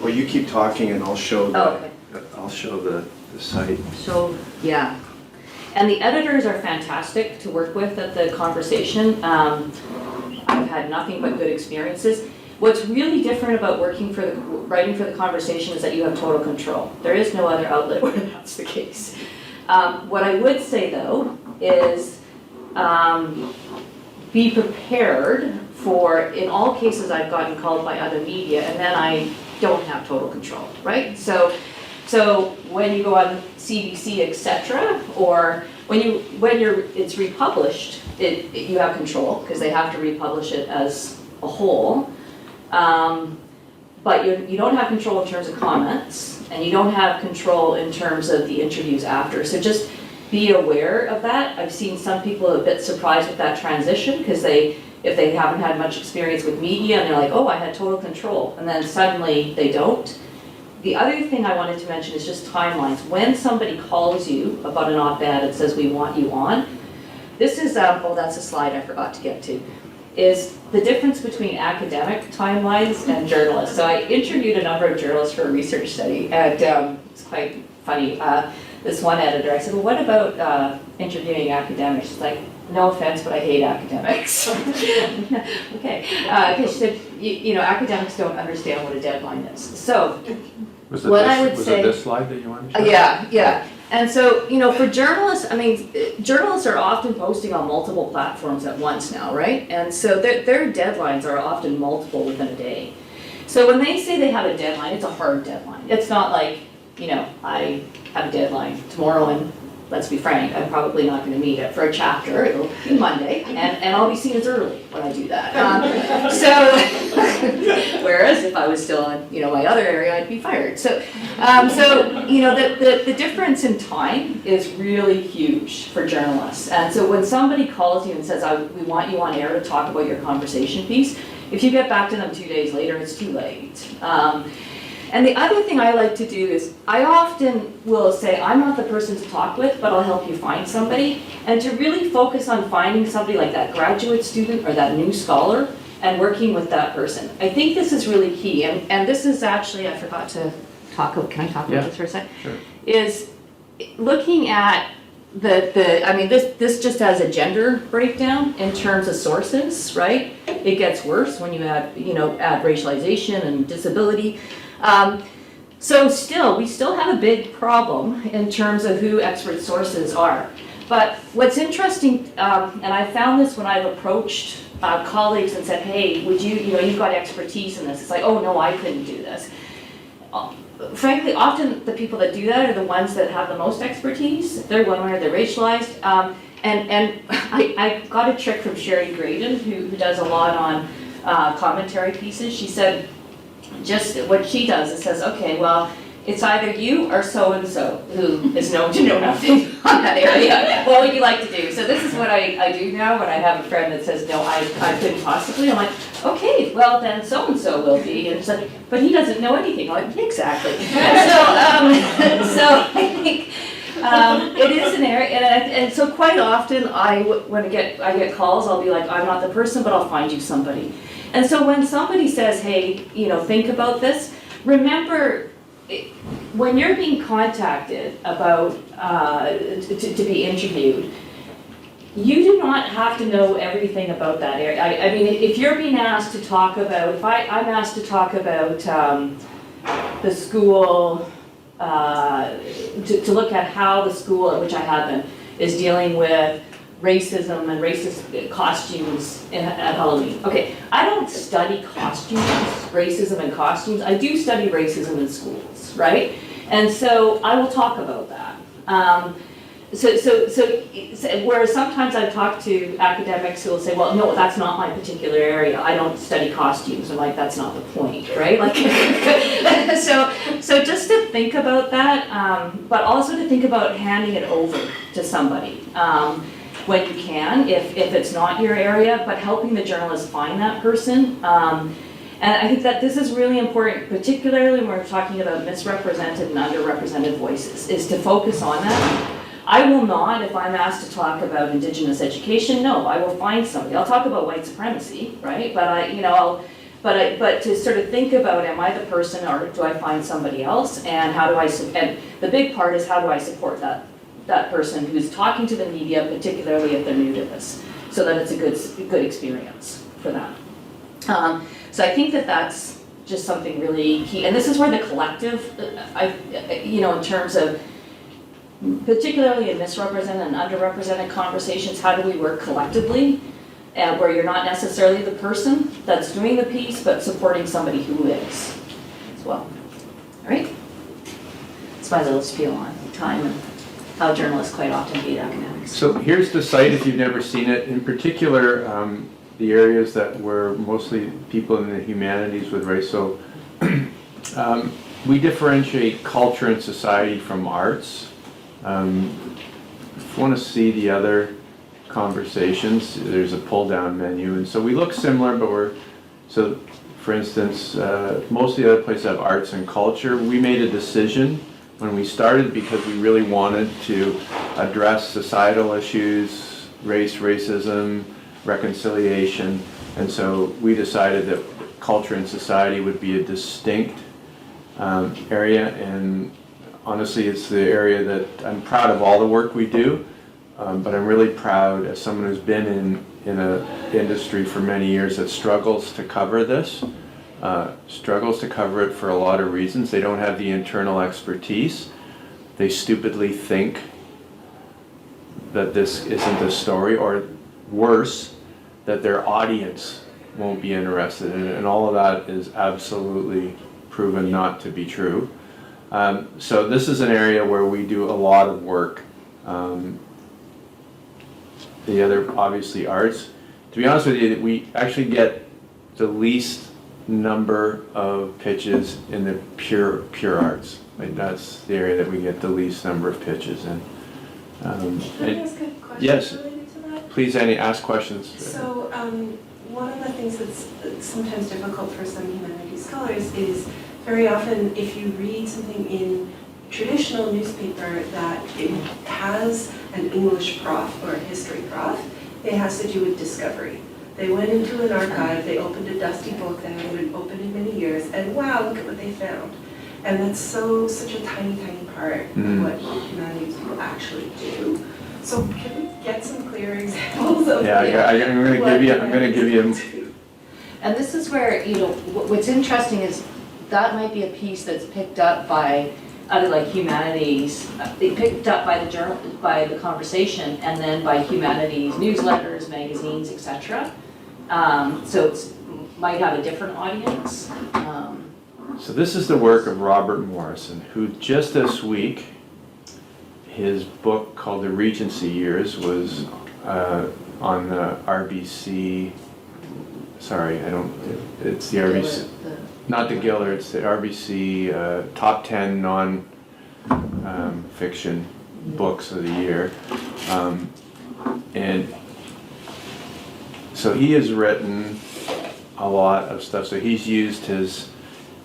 Well, you keep talking and I'll show Okay. the site. So, yeah. And the editors are fantastic to work with at the conversation. I've had nothing but good experiences. What's really different about writing for the conversation is that you have total control. There is no other outlet where that's the case. What I would say though is be prepared for, in all cases I've gotten called by other media and then I don't have total control, right? So when you go on CBC, etc., or when it's republished, you have control because they have to republish it as a whole. But you don't have control in terms of comments, and you don't have control in terms of the interviews after. So just be aware of that. I've seen some people a bit surprised with that transition because if they haven't had much experience with media and they're like, oh, I had total control, and then suddenly they don't. The other thing I wanted to mention is just timelines. When somebody calls you about an op-ed and says we want you on, this is, that's a slide I forgot to get to, is the difference between academic timelines and journalists. So I interviewed a number of journalists for a research study, and it's quite funny. This one editor, I said, well, what about interviewing academics? She's like, no offense, but I hate academics. Okay, because she said, academics don't understand what a deadline is. So Was what I would was say, it this slide that you wanted to show? yeah. And so, for journalists, journalists are often posting on multiple platforms at once now, right? And so their deadlines are often multiple within a day. So when they say they have a deadline, it's a hard deadline. It's not like I have a deadline tomorrow, and let's be frank, I'm probably not going to meet it for a chapter. It'll be Monday, and I'll be seen as early when I do that. Whereas if I was still on, my other area, I'd be fired. The difference in time is really huge for journalists. And so when somebody calls you and says, we want you on air to talk about your conversation piece, if you get back to them 2 days later, it's too late. And the other thing I like to do is, I often will say, I'm not the person to talk with, but I'll help you find somebody. And to really focus on finding somebody like that graduate student or that new scholar and working with that person. I think this is really key. And this is actually, I forgot to talk about, can I talk about this for a second? Sure. Is looking at this just has a gender breakdown in terms of sources, right? It gets worse when you add racialization and disability. So we still have a big problem in terms of who expert sources are. But what's interesting, and I found this when I've approached colleagues and said, hey, would you've got expertise in this. It's like, oh no, I couldn't do this. Frankly, often the people that do that are the ones that have the most expertise. They're women or they're racialized. And I got a trick from Sherry Graydon, who does a lot on commentary pieces. She said, just what she does is says, okay, well, it's either you or so-and-so who is known to know nothing on that area. What would you like to do? So this is what I do now when I have a friend that says, no, I couldn't possibly. I'm like, okay, well, then so-and-so will be. And it's like, but he doesn't know anything. I'm like, exactly. And so I think it is an area, and so quite often when I get calls, I'll be like, I'm not the person, but I'll find you somebody. And so when somebody says, hey, think about this, remember, when you're being contacted about to be interviewed, you do not have to know everything about that area. I mean, if you're being asked to talk about, if I'm asked to talk about the school, to look at how the school at which I have been is dealing with racism and racist costumes at Halloween. Okay, I don't study costumes, racism and costumes. I do study racism in schools, right? And so I will talk about that. So whereas sometimes I talk to academics who will say, well, no, that's not my particular area. I don't study costumes. I'm like, that's not the point, right? Like, so just to think about that, but also to think about handing it over to somebody. When you can, if it's not your area, but helping the journalist find that person. And I think that this is really important, particularly when we're talking about misrepresented and underrepresented voices, is to focus on that. I will not, if I'm asked to talk about Indigenous education, no, I will find somebody. I'll talk about white supremacy, right? But but to sort of think about, am I the person or do I find somebody else? And how do and the big part is, how do I support that person who's talking to the media, particularly if they're new to this, so that it's a good experience for them. So I think that's just something really key, and this is where the collective, in terms of particularly in misrepresented and underrepresented conversations, how do we work collectively, where you're not necessarily the person that's doing the piece, but supporting somebody who is as well. All right? That's my little spiel on time and how journalists quite often hate academics. So here's the site if you've never seen it. In particular, the areas that were mostly people in the humanities with race. So we differentiate culture and society from arts. If you want to see the other conversations, there's a pull-down menu. And so we look similar, but for instance, most of the other places have arts and culture. We made a decision when we started because we really wanted to address societal issues, race, racism, reconciliation, and so we decided that culture and society would be a distinct area, and honestly it's the area that I'm proud of all the work we do, but I'm really proud as someone who's been in an industry for many years that struggles to cover this. Struggles to cover it for a lot of reasons. They don't have the internal expertise. They stupidly think that this isn't a story, or worse, that their audience won't be interested in it. And all of that is absolutely proven not to be true. So this is an area where we do a lot of work. The other, obviously, arts. To be honest with you, we actually get the least number of pitches in the pure arts. Like that's the area that we get the least number of pitches in. Can I ask a question yes. related to that? Please, ask questions. So, one of the things that's sometimes difficult for some humanities scholars is very often if you read something in traditional newspaper that it has an English prof or a history prof, it has to do with discovery. They went into an archive, they opened a dusty book that hadn't been opened in many years, and wow, look at what they found. And that's such a tiny, tiny part of what humanities will actually do. So can we get some clear examples of Yeah, I'm going to give you. And this is where, you know, what's interesting is that might be a piece that's picked up by other like humanities, they picked up by the journal, by the conversation, and then by humanities newsletters, magazines, etc. So it's might have a different audience. So this is the work of Robert Morrison, who just this week, his book called The Regency Years was on the RBC, sorry, it's the RBC, not the Giller, it's the RBC top 10 non-fiction books of the year. And so he has written a lot of stuff. So he's used his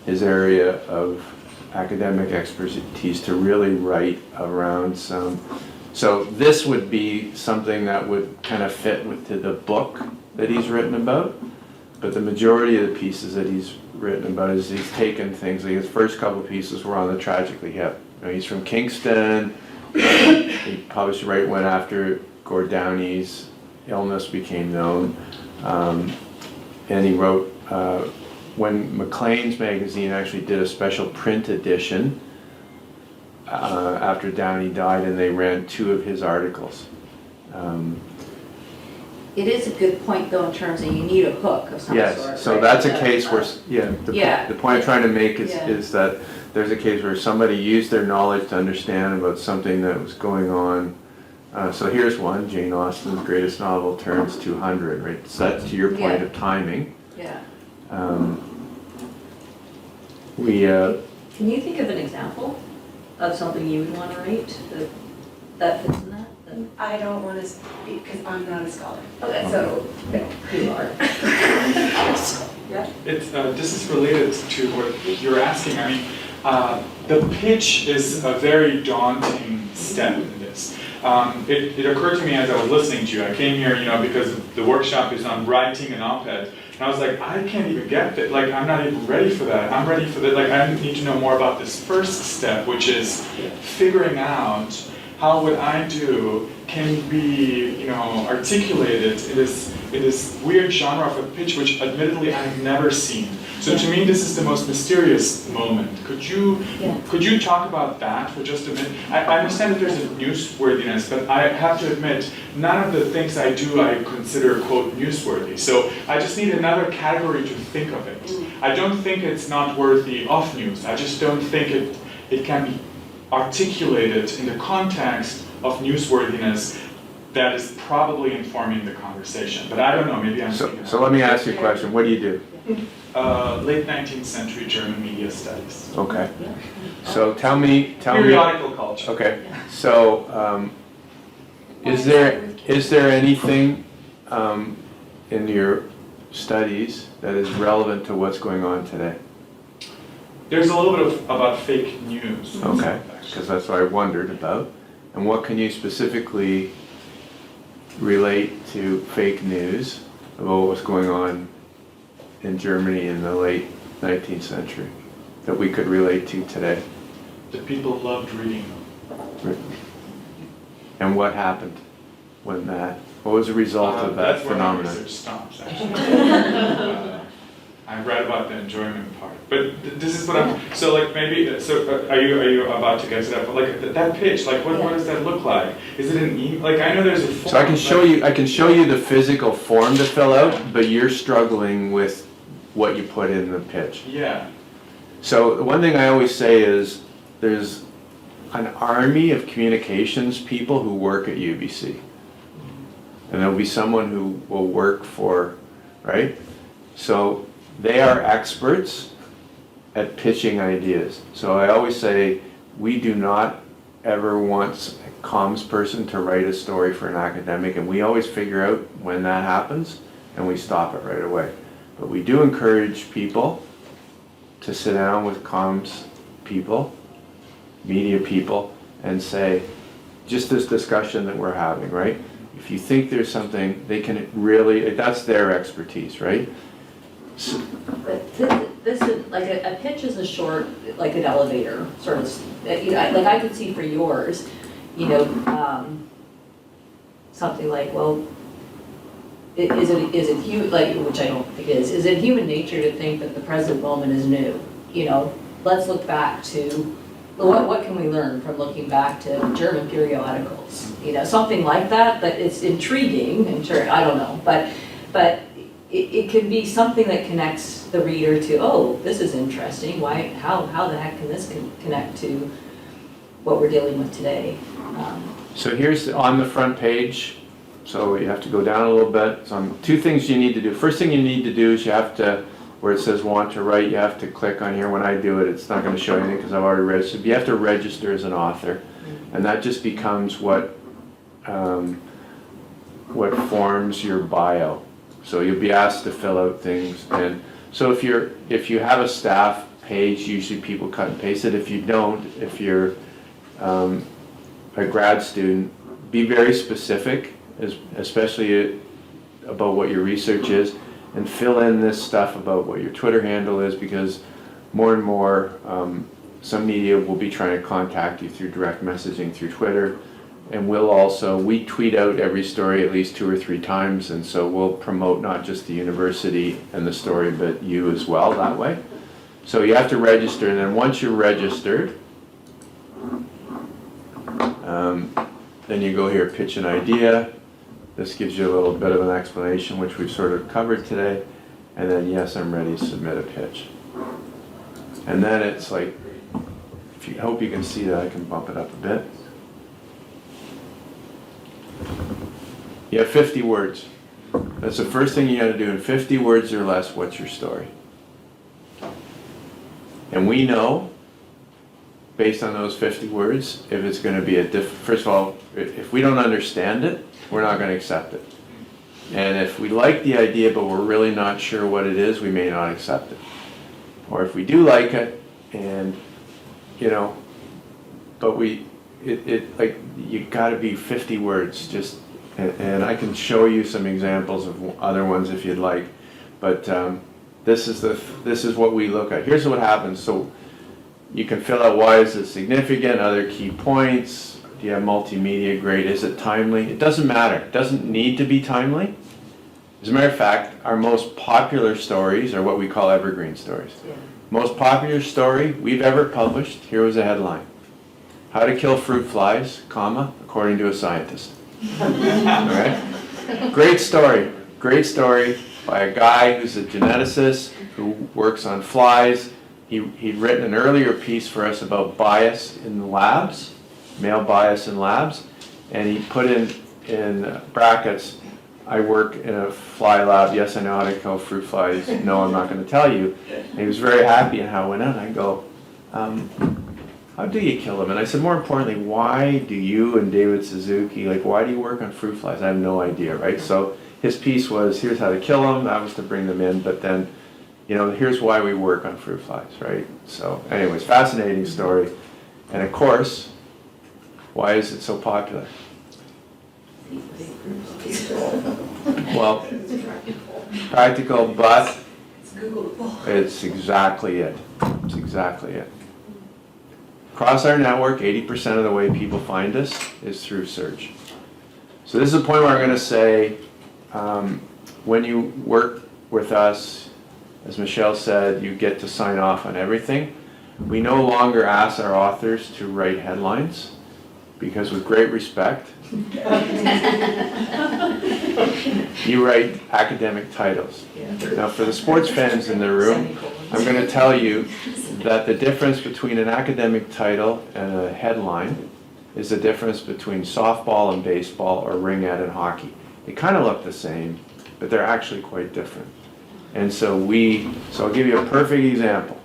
area of academic expertise to really write around some. So this would be something that would kind of fit with the book that he's written about. But the majority of the pieces that he's written about is he's taken things, like his first couple of pieces were on the tragically hip. You know, he's from Kingston. He published right when after Gord Downey's illness became known. And he wrote, when Maclean's magazine actually did a special print edition after Downey died, and they ran 2 of his articles. It is a good point though in terms of you need a hook of some sort. Yes, so right? that's a case where, the point I'm trying to make Yeah. is that there's a case where somebody used their knowledge to understand about something that was going on. So here's one, Jane Austen's greatest novel turns 200, right? So that's to your point of timing. Yeah. Can you think of an example of something you would want to write that fits in that? I don't want to speak because I'm not a scholar. Okay. So, You are. yeah. This is related to what you're asking. I mean, the pitch is a very daunting step in this. It occurred to me as I was listening to you. I came here, you know, because the workshop is on writing an op-ed. And I was like, I can't even get that. Like, I'm not even ready for that. I'm ready for that. Like, I need to know more about this first step, which is figuring out how what I do can be, you know, articulated in this weird genre of a pitch, which admittedly I've never seen. So to me, this is the most mysterious moment. Could you talk about that for just a minute? I understand that there's a newsworthiness, but I have to admit, none of the things I do I consider, quote, newsworthy. So I just need another category to think of it. I don't think it's not worthy of news. I just don't think it can be articulated in the context of newsworthiness that is probably informing the conversation. But I don't know, maybe I'm thinking So let me ask you a question. What do you do? Late 19th century German media studies. Okay. So tell me. Periodical culture. Okay. So is there anything in your studies that is relevant to what's going on today? There's a little bit about fake news. Okay, because that's what I wondered about. And what can you specifically relate to fake news about what was going on in Germany in the late 19th century that we could relate to today? That people loved reading them. And what happened when what was the result of that that's phenomenon? That's where my research stops, actually. I read about the enjoyment part, but this is what I'm. So like maybe. So are you about to get to that? But like that pitch, like what does that look like? Is it an Like I know there's a form. So I can show you the physical form to fill out, but you're struggling with what you put in the pitch. Yeah. So the one thing I always say is there's an army of communications people who work at UBC. And there'll be someone who will work for, right? So they are experts at pitching ideas. So I always say, we do not ever want a comms person to write a story for an academic, and we always figure out when that happens, and we stop it right away. But we do encourage people to sit down with comms people, media people, and say, just this discussion that we're having, right? If you think there's something, they can really, that's their expertise, right? So, But this is, like, a pitch is a short, like an elevator, sort of, you know, like I could see for yours, you know, something like, well, is it human, like, which I don't think it is it human nature to think that the present moment is new? You know, let's look back to, what can we learn from looking back to German periodicals? You know, something like that, but it's intriguing, and sure, I don't know, but it can be something that connects the reader to, oh, this is interesting, why, how the heck can this connect to what we're dealing with today? So here's on the front page, so you have to go down a little bit. So two things you need to do. First thing you need to do is you have to, where it says want to write, you have to click on here. When I do it, it's not going to show anything because I've already registered. You have to register as an author, and that just becomes what forms your bio. So you'll be asked to fill out things, and so if you have a staff page, usually people cut and paste it. If you don't, if you're a grad student, be very specific, especially about what your research is, and fill in this stuff about what your Twitter handle is, because more and more some media will be trying to contact you through direct messaging through Twitter. And we tweet out every story at least 2 or 3 times, and so we'll promote not just the university and the story, but you as well that way. So you have to register, and then once you're registered, then you go here, pitch an idea. This gives you a little bit of an explanation, which we've sort of covered today, and then yes, I'm ready to submit a pitch. And then it's like, if you hope you can see that, I can bump it up a bit. You have 50 words. That's the first thing you got to do. In 50 words or less, what's your story? And we know, based on those 50 words, if it's going to be first of all, if we don't understand it, we're not going to accept it. And if we like the idea, but we're really not sure what it is, we may not accept it. Or if we do like it, and, you know, but like, you got to be 50 words, just, and I can show you some examples of other ones if you'd like, but this is what we look at. Here's what happens. So you can fill out why is it significant, other key points, do you have multimedia grade, is it timely? It doesn't matter. It doesn't need to be timely. As a matter of fact, our most popular stories are what we call evergreen stories. Yeah. Most popular story we've ever published, here was a headline. How to kill fruit flies, comma, according to a scientist. All right? Great story by a guy who's a geneticist who works on flies. He'd written an earlier piece for us about bias in labs, male bias in labs, and he put in brackets, I work in a fly lab, yes I know how to kill fruit flies, no I'm not going to tell you. And he was very happy in how it went out. I go, how do you kill them? And I said, more importantly, why do you and David Suzuki, like, why do you work on fruit flies? I have no idea, right? So his piece was, here's how to kill them, that was to bring them in, but then, you know, here's why we work on fruit flies, right? So anyways, fascinating story. And of course, why is it so popular? Well, practical, but it's exactly it. It's exactly it. Across our network, 80% of the way people find us is through search. So this is the point where I'm going to say, when you work with us, as Michelle said, you get to sign off on everything. We no longer ask our authors to write headlines, because with great respect, you write academic titles. Now for the sports fans in the room, I'm going to tell you that the difference between an academic title and a headline is the difference between softball and baseball or ringette and hockey. They kind of look the same, but they're actually quite different. And so I'll give you a perfect example.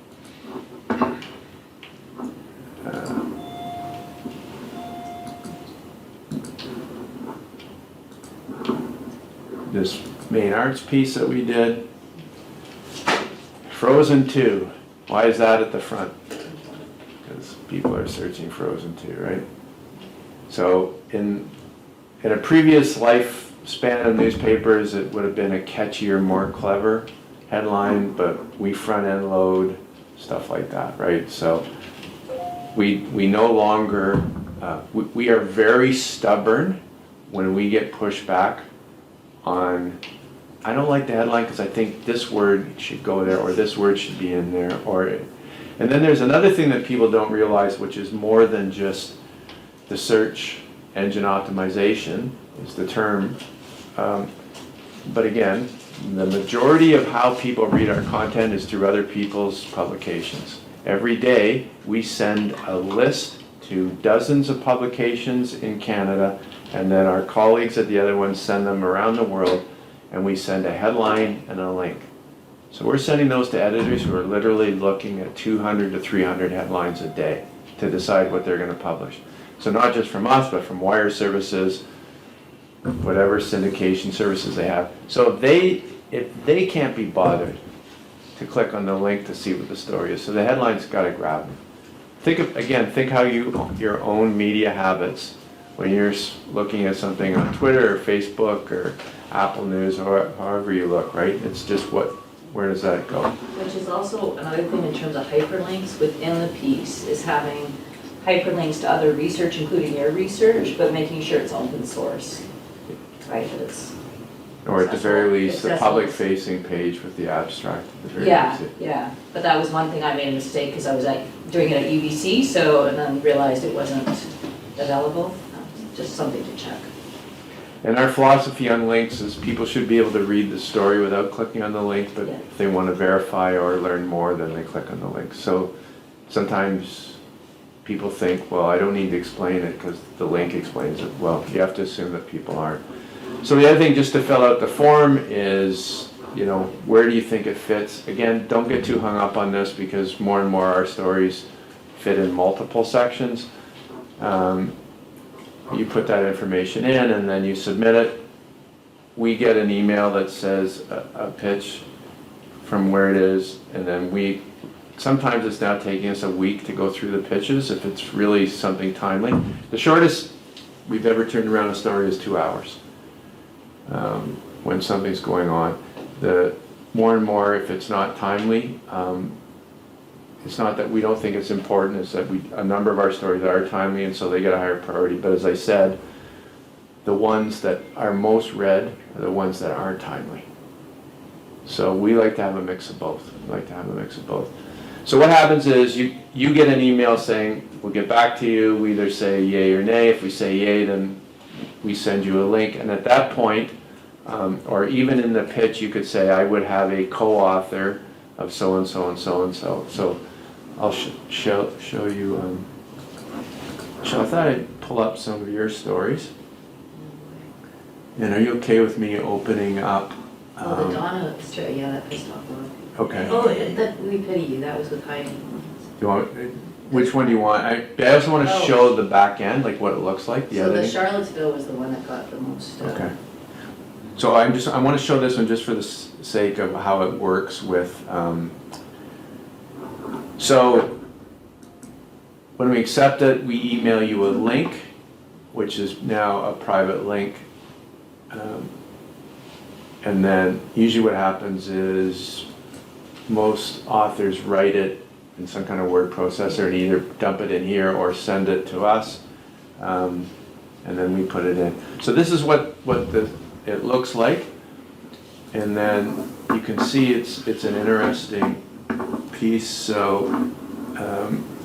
This main arts piece that we did, Frozen 2. Why is that at the front? Because people are searching Frozen 2, right? So in a previous lifespan of newspapers, it would have been a catchier, more clever headline, but we front-end load stuff like that, right? So we no longer, we are very stubborn when we get pushback on, I don't like the headline because I think this word should go there or this word should be in there, and then there's another thing that people don't realize, which is more than just the search engine optimization is the term, but again, the majority of how people read our content is through other people's publications. Every day we send a list to dozens of publications in Canada, and then our colleagues at the other ones send them around the world, and we send a headline and a link. So we're sending those to editors who are literally looking at 200 to 300 headlines a day to decide what they're going to publish. So not just from us, but from wire services, whatever syndication services they have. So if they can't be bothered to click on the link to see what the story is, so the headline's got to grab them. Think how your own media habits, when you're looking at something on Twitter or Facebook or Apple News or however you look, right? It's just where does that go? Which is also another thing in terms of hyperlinks within the piece, is having hyperlinks to other research, including your research, but making sure it's open source, right? That it's Or at the very least, the accessible. public-facing page with the abstract at the very Yeah, least. yeah, but that was one thing I made a mistake because I was doing it at UBC, and then realized it wasn't available. Just something to check. And our philosophy on links is people should be able to read the story without clicking on the link, but Yeah. if they want to verify or learn more, then they click on the link. So sometimes people think, well, I don't need to explain it because the link explains it. Well, you have to assume that people aren't. So the other thing just to fill out the form is, where do you think it fits? Again, don't get too hung up on this because more and more our stories fit in multiple sections. You put that information in and then you submit it. We get an email that says a pitch from where it is, and then sometimes it's now taking us a week to go through the pitches if it's really something timely. The shortest we've ever turned around a story is 2 hours when something's going on. The more and more, if it's not timely, it's not that we don't think it's important, it's that a number of our stories are timely and so they get a higher priority. But as I said, the ones that are most read are the ones that aren't timely. So we like to have a mix of both. So what happens is you get an email saying, we'll get back to you, we either say yay or nay. If we say yay, then we send you a link. And at that point, or even in the pitch, you could say, I would have a co-author of so-and-so and so-and-so. So I'll show you, I thought I'd pull up some of your stories. And are you okay with me opening up? Oh, the Donna story, yeah, that pissed off a lot. Okay. Oh, we pity you, that was with Heidi. Which one do you want? I also want to show the back end, like what it looks like. So the Charlottesville was the one that got the most. Okay. So I want to show this one just for the sake of how it works with. So when we accept it, we email you a link, which is now a private link. And then usually what happens is most authors write it in some kind of word processor and either dump it in here or send it to us, and then we put it in. So this is what it looks like, and then you can see it's an interesting piece. So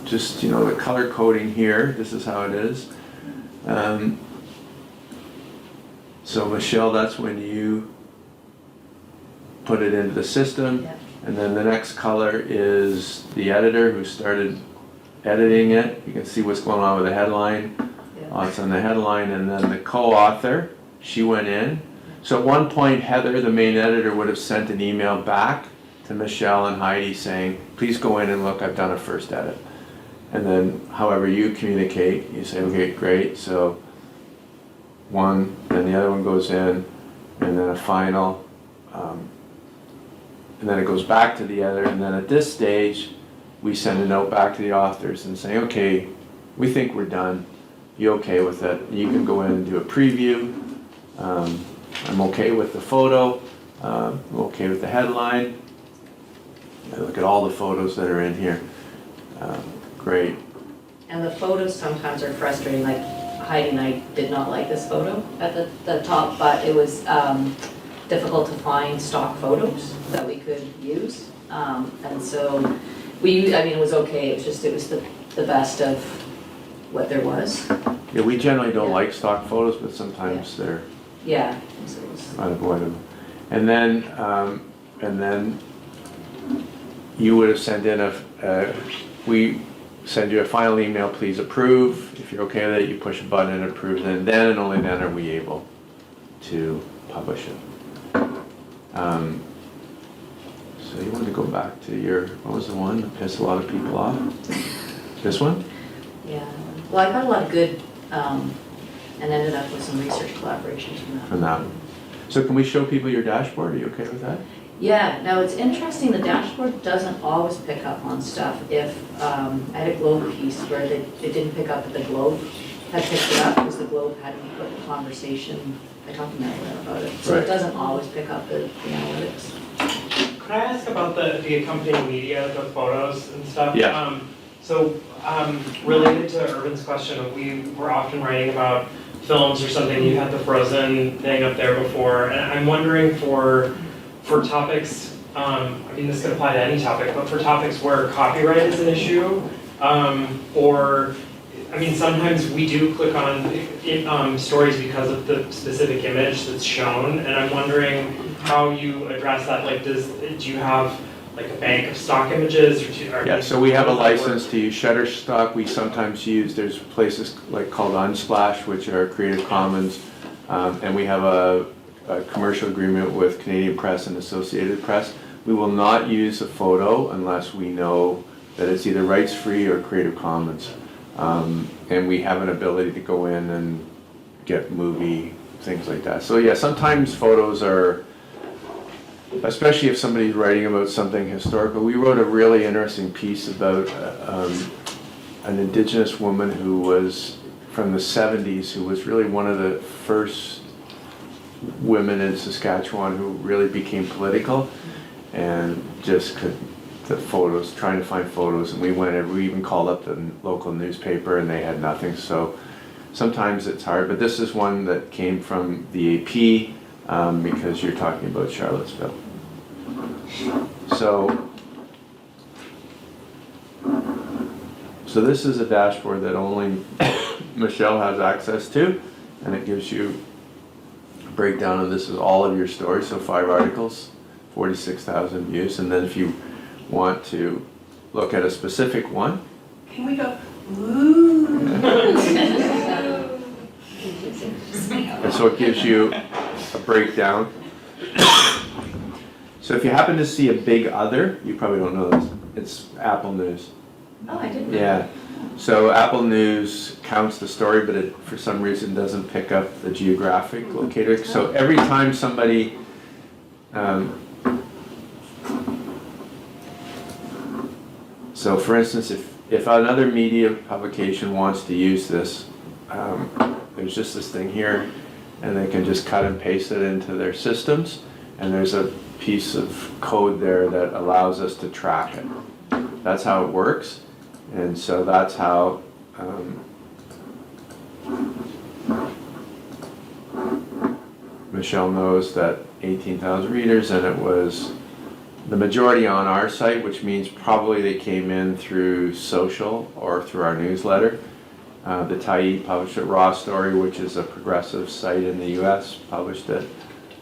just the color coding here, this is how it is. So Michelle, that's when you put it into the system. Yeah. And then the next color is the editor who started editing it. You can see what's going on with the headline. It's on the headline, and then the co-author, she went in. So at one point, Heather, the main editor, would have sent an email back to Michelle and Heidi saying, please go in and look, I've done a first edit. And then however you communicate, you say, okay, great, so one, then the other one goes in, and then a final, and then it goes back to the other, and then at this stage, we send a note back to the authors and say, okay, we think we're done. You okay with it? You can go in and do a preview. I'm okay with the photo. I'm okay with the headline. Look at all the photos that are in here. Great. And the photos sometimes are frustrating, like Heidi and I did not like this photo at the top, but it was difficult to find stock photos that we could use. And so it was okay, it was the best of what there was. Yeah, we generally don't Yeah. like stock photos, but sometimes they're Yeah. So it was, unavoidable. And then you would have sent in we send you a final email, please approve. If you're okay with it, you push a button and approve, and then and only then are we able to publish it. So you want to go back to what was the one that pissed a lot of people off? This one? yeah. Well, I got a lot of good, and ended up with some research collaborations from that. From that one. So can we show people your dashboard? Are you okay with that? Yeah, now it's interesting, the dashboard doesn't always pick up on stuff. If, I had a Globe piece where it didn't pick up, but the Globe had picked it up because the Globe had me put the conversation, I talked to Marilyn about it. So Right. it doesn't always pick up the analytics. Could I ask about the accompanying media, the photos and stuff? Yeah. Related to Urban's question, we were often writing about films or something. You had the Frozen thing up there before, and I'm wondering for topics, this could apply to any topic, but for topics where copyright is an issue, sometimes we do click on stories because of the specific image that's shown, and I'm wondering how you address that. Like, do you have like a bank of stock images, or Yeah, so we have a license to use Shutterstock. We sometimes use, there's places like called Unsplash, which are Creative Commons, and we have a commercial agreement with Canadian Press and Associated Press. We will not use a photo unless we know that it's either rights-free or Creative Commons. And we have an ability to go in and get movie, things like that. So yeah, sometimes photos are, especially if somebody's writing about something historical. We wrote a really interesting piece about an Indigenous woman who was from the 70s, who was really one of the first women in Saskatchewan who really became political, and just trying to find photos, and we even called up the local newspaper and they had nothing. So sometimes it's hard, but this is one that came from the AP because you're talking about Charlottesville. So this is a dashboard that only Michelle has access to, and it gives you a breakdown of this is all of your stories, so 5 articles, 46,000 views, and then if you want to look at a specific one. Can we go, ooh? And so it gives you a breakdown. So if you happen to see a big other, you probably don't know this, it's Apple News. Oh, I didn't know. Yeah, so Apple News counts the story, but it for some reason doesn't pick up the geographic locator. So every time somebody, so for instance, if another media publication wants to use this, there's just this thing here, and they can just cut and paste it into their systems, and there's a piece of code there that allows us to track it. That's how it works, and so that's how Michelle knows that 18,000 readers, and it was the majority on our site, which means probably they came in through social or through our newsletter. The Tyee published it. Raw Story, which is a progressive site in the US, published it.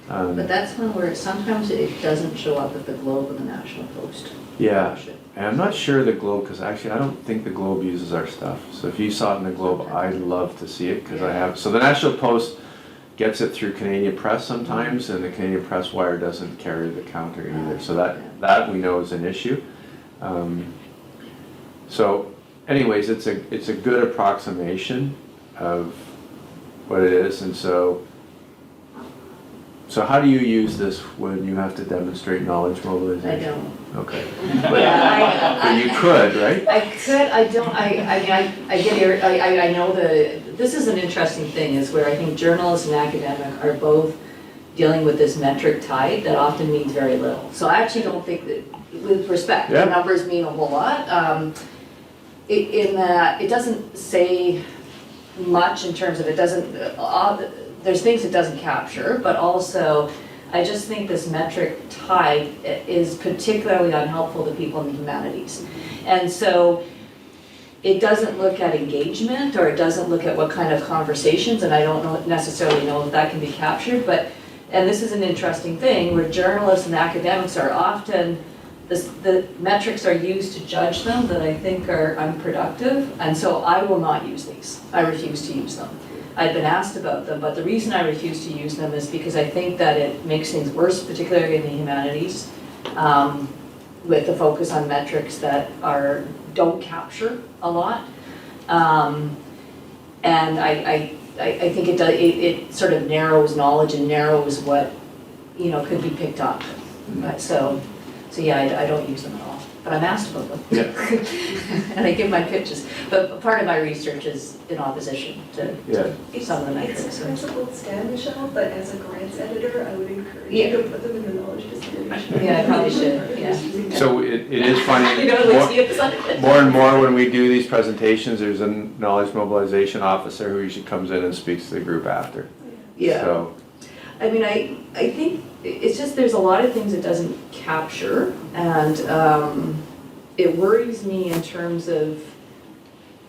But that's one where sometimes it doesn't show up at the Globe and the National Post. Yeah, and I'm not sure the Globe, because actually I don't think the Globe uses our stuff. So if you saw it in the Globe, I'd love to see it, because I have, so the National Post gets it through Canadian Press sometimes, and the Canadian Press wire doesn't carry the counter either. So that we know is an issue. So anyways, it's a good approximation of what it is, and so how do you use this when you have to demonstrate knowledge mobilization? I don't. Okay. Yeah, But you could, right? I could, I don't, I get here, I know this is an interesting thing, is where I think journalists and academic are both dealing with this metric tide that often means very little. So I actually don't think that, with respect, the numbers mean a whole lot. In that, it doesn't say much in terms of, it doesn't, there's things it doesn't capture, but also, I just think this metric tide is particularly unhelpful to people in the humanities. And so it doesn't look at engagement, or it doesn't look at what kind of conversations, and I don't necessarily know if that can be captured, but, and this is an interesting thing, where journalists and academics are often, the metrics are used to judge them that I think are unproductive, and so I will not use these. I refuse to use them. I've been asked about them, but the reason I refuse to use them is because I think that it makes things worse, particularly in the humanities, with the focus on metrics that don't capture a lot. And I think it sort of narrows knowledge and narrows what, could be picked up. But so yeah, I don't use them at all, but I'm asked about them. Yeah. And I give my pitches, but part of my research is in opposition to some of the metrics. It's a principled stand, Michelle, but as a grants editor, I would encourage Yeah. you to put them in the knowledge dissemination. Yeah, I probably should, yeah. So it is funny, more and more when we do these presentations, there's a knowledge mobilization officer who usually comes in and speaks to the group after. Yeah. So, I mean, I think it's just, there's a lot of things it doesn't capture, and it worries me in terms of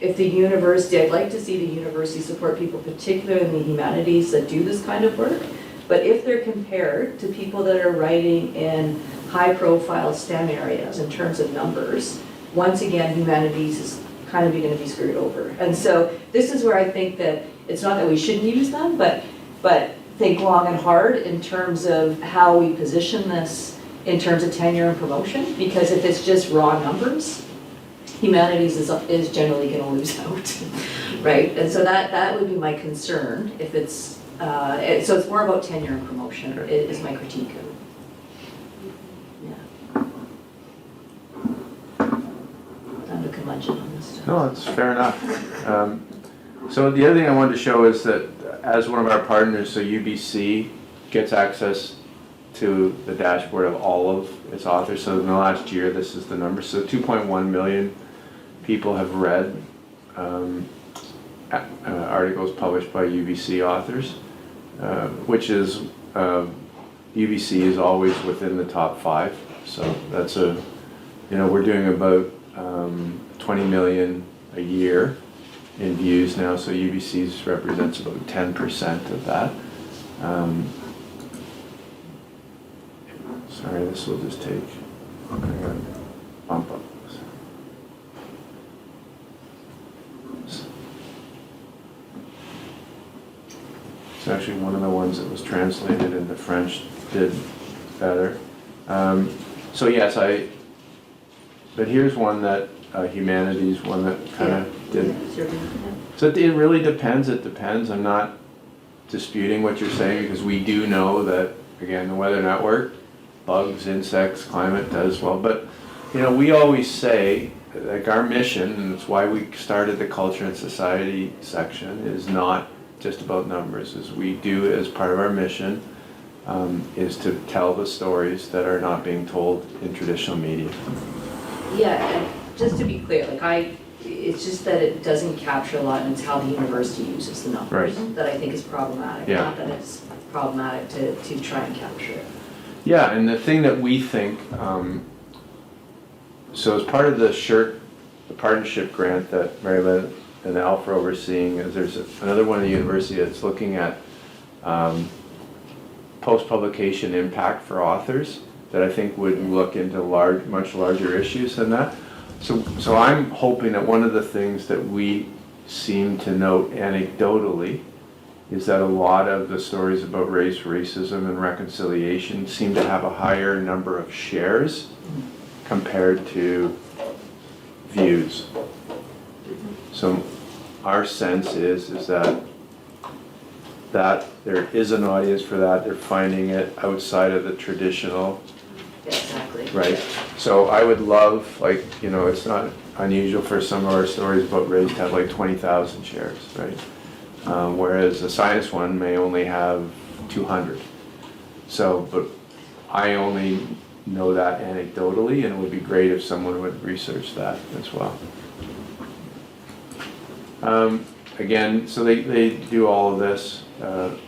if the university, I'd like to see the university support people, particularly in the humanities, that do this kind of work, but if they're compared to people that are writing in high-profile STEM areas in terms of numbers, once again, humanities is kind of going to be screwed over. And so this is where I think that it's not that we shouldn't use them, but think long and hard in terms of how we position this in terms of tenure and promotion, because if it's just raw numbers, humanities is generally going to lose out, right? And so that would be my concern if it's, so it's more about tenure and promotion is my critique of it. Yeah. I'm a curmudgeon on this stuff. no, that's fair enough. So the other thing I wanted to show is that as one of our partners, so UBC gets access to the dashboard of all of its authors. So in the last year, this is the number. So 2.1 million people have read articles published by UBC authors, which is, UBC is always within the top 5. So that's we're doing about 20 million a year in views now, so UBC's represents about 10% of that. Sorry, this will just take, I gotta bump up this. It's actually one of the ones that was translated into French did better. So yes, but here's one that Humanities, one that kind of did. So it really depends, I'm not disputing what you're saying, because we do know that, again, the Weather Network, bugs, insects, climate does well, but we always say, like, our mission, and it's why we started the Culture and Society section, is not just about numbers. As we do as part of our mission is to tell the stories that are not being told in traditional media. Yeah, and just to be clear, it's just that it doesn't capture a lot, and it's how the university uses the numbers that I think is problematic. Yeah. Not that it's problematic to try and capture it. Yeah, and the thing that we think, so as part of the partnership grant that Marilyn and Alpha are overseeing, is there's another one at the university that's looking at post-publication impact for authors that I think would look into much larger issues than that. So I'm hoping that one of the things that we seem to note anecdotally is that a lot of the stories about race, racism, and reconciliation seem to have a higher number of shares compared to views. So our sense is that there is an audience for that. They're finding it outside of the traditional, Exactly. right? So I would love, like, you know, it's not unusual for some of our stories about race to have like 20,000 shares, right? Whereas the science one may only have 200. So, but I only know that anecdotally, and it would be great if someone would research that as well. Again, so they do all of this.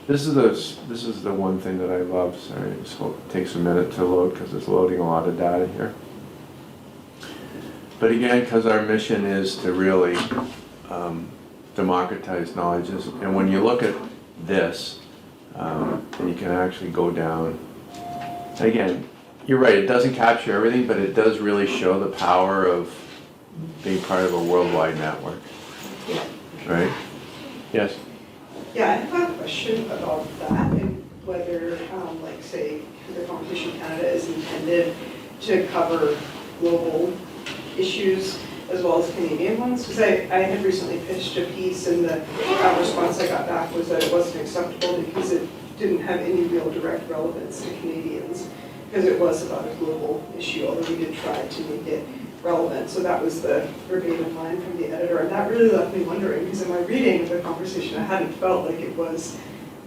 This is the one thing that I love. Sorry, just hope it takes a minute to load because it's loading a lot of data here. But again, because our mission is to really democratize knowledge, and when you look at this, and you can actually go down. Again, you're right. It doesn't capture everything, but it does really show the power of being part of a worldwide network. Right? Yes? Yeah, I have a question about that and whether, like, say, the Competition Canada is intended to cover global issues as well as Canadian ones. Because I had recently pitched a piece and the response I got back was that it wasn't acceptable because it didn't have any real direct relevance to Canadians because it was about a global issue, although we did try to make it relevant. So that was the verbatim line from the editor, and that really left me wondering, because in my reading of the conversation, I hadn't felt like it was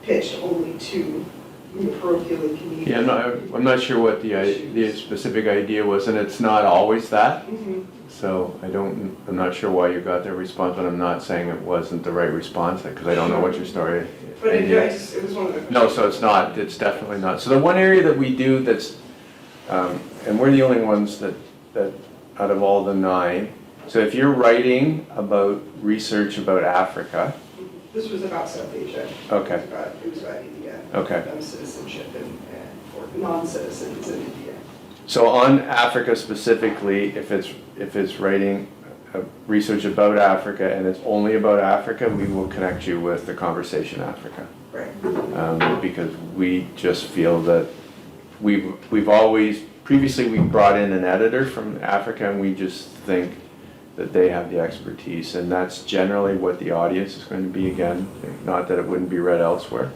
pitched only to parochially Canadian. Yeah, I'm not sure what the specific idea was, and it's not always that. Mm-hmm. So I'm not sure why you got that response, but I'm not saying it wasn't the right response, because I don't know what your story is. But it was one of the questions. No, so it's not, it's definitely not. So the one area that we do that's, and we're the only ones that out of all the 9, so if you're writing about research about Africa. This was about South Asia. Okay. It was about India. Okay. Citizenship and for non-citizens in India. So on Africa specifically, if it's writing research about Africa and it's only about Africa, we will connect you with the Conversation Africa. Right. Because we just feel that we've always, previously we brought in an editor from Africa, and we just think that they have the expertise, and that's generally what the audience is going to be. Again, not that it wouldn't be read elsewhere,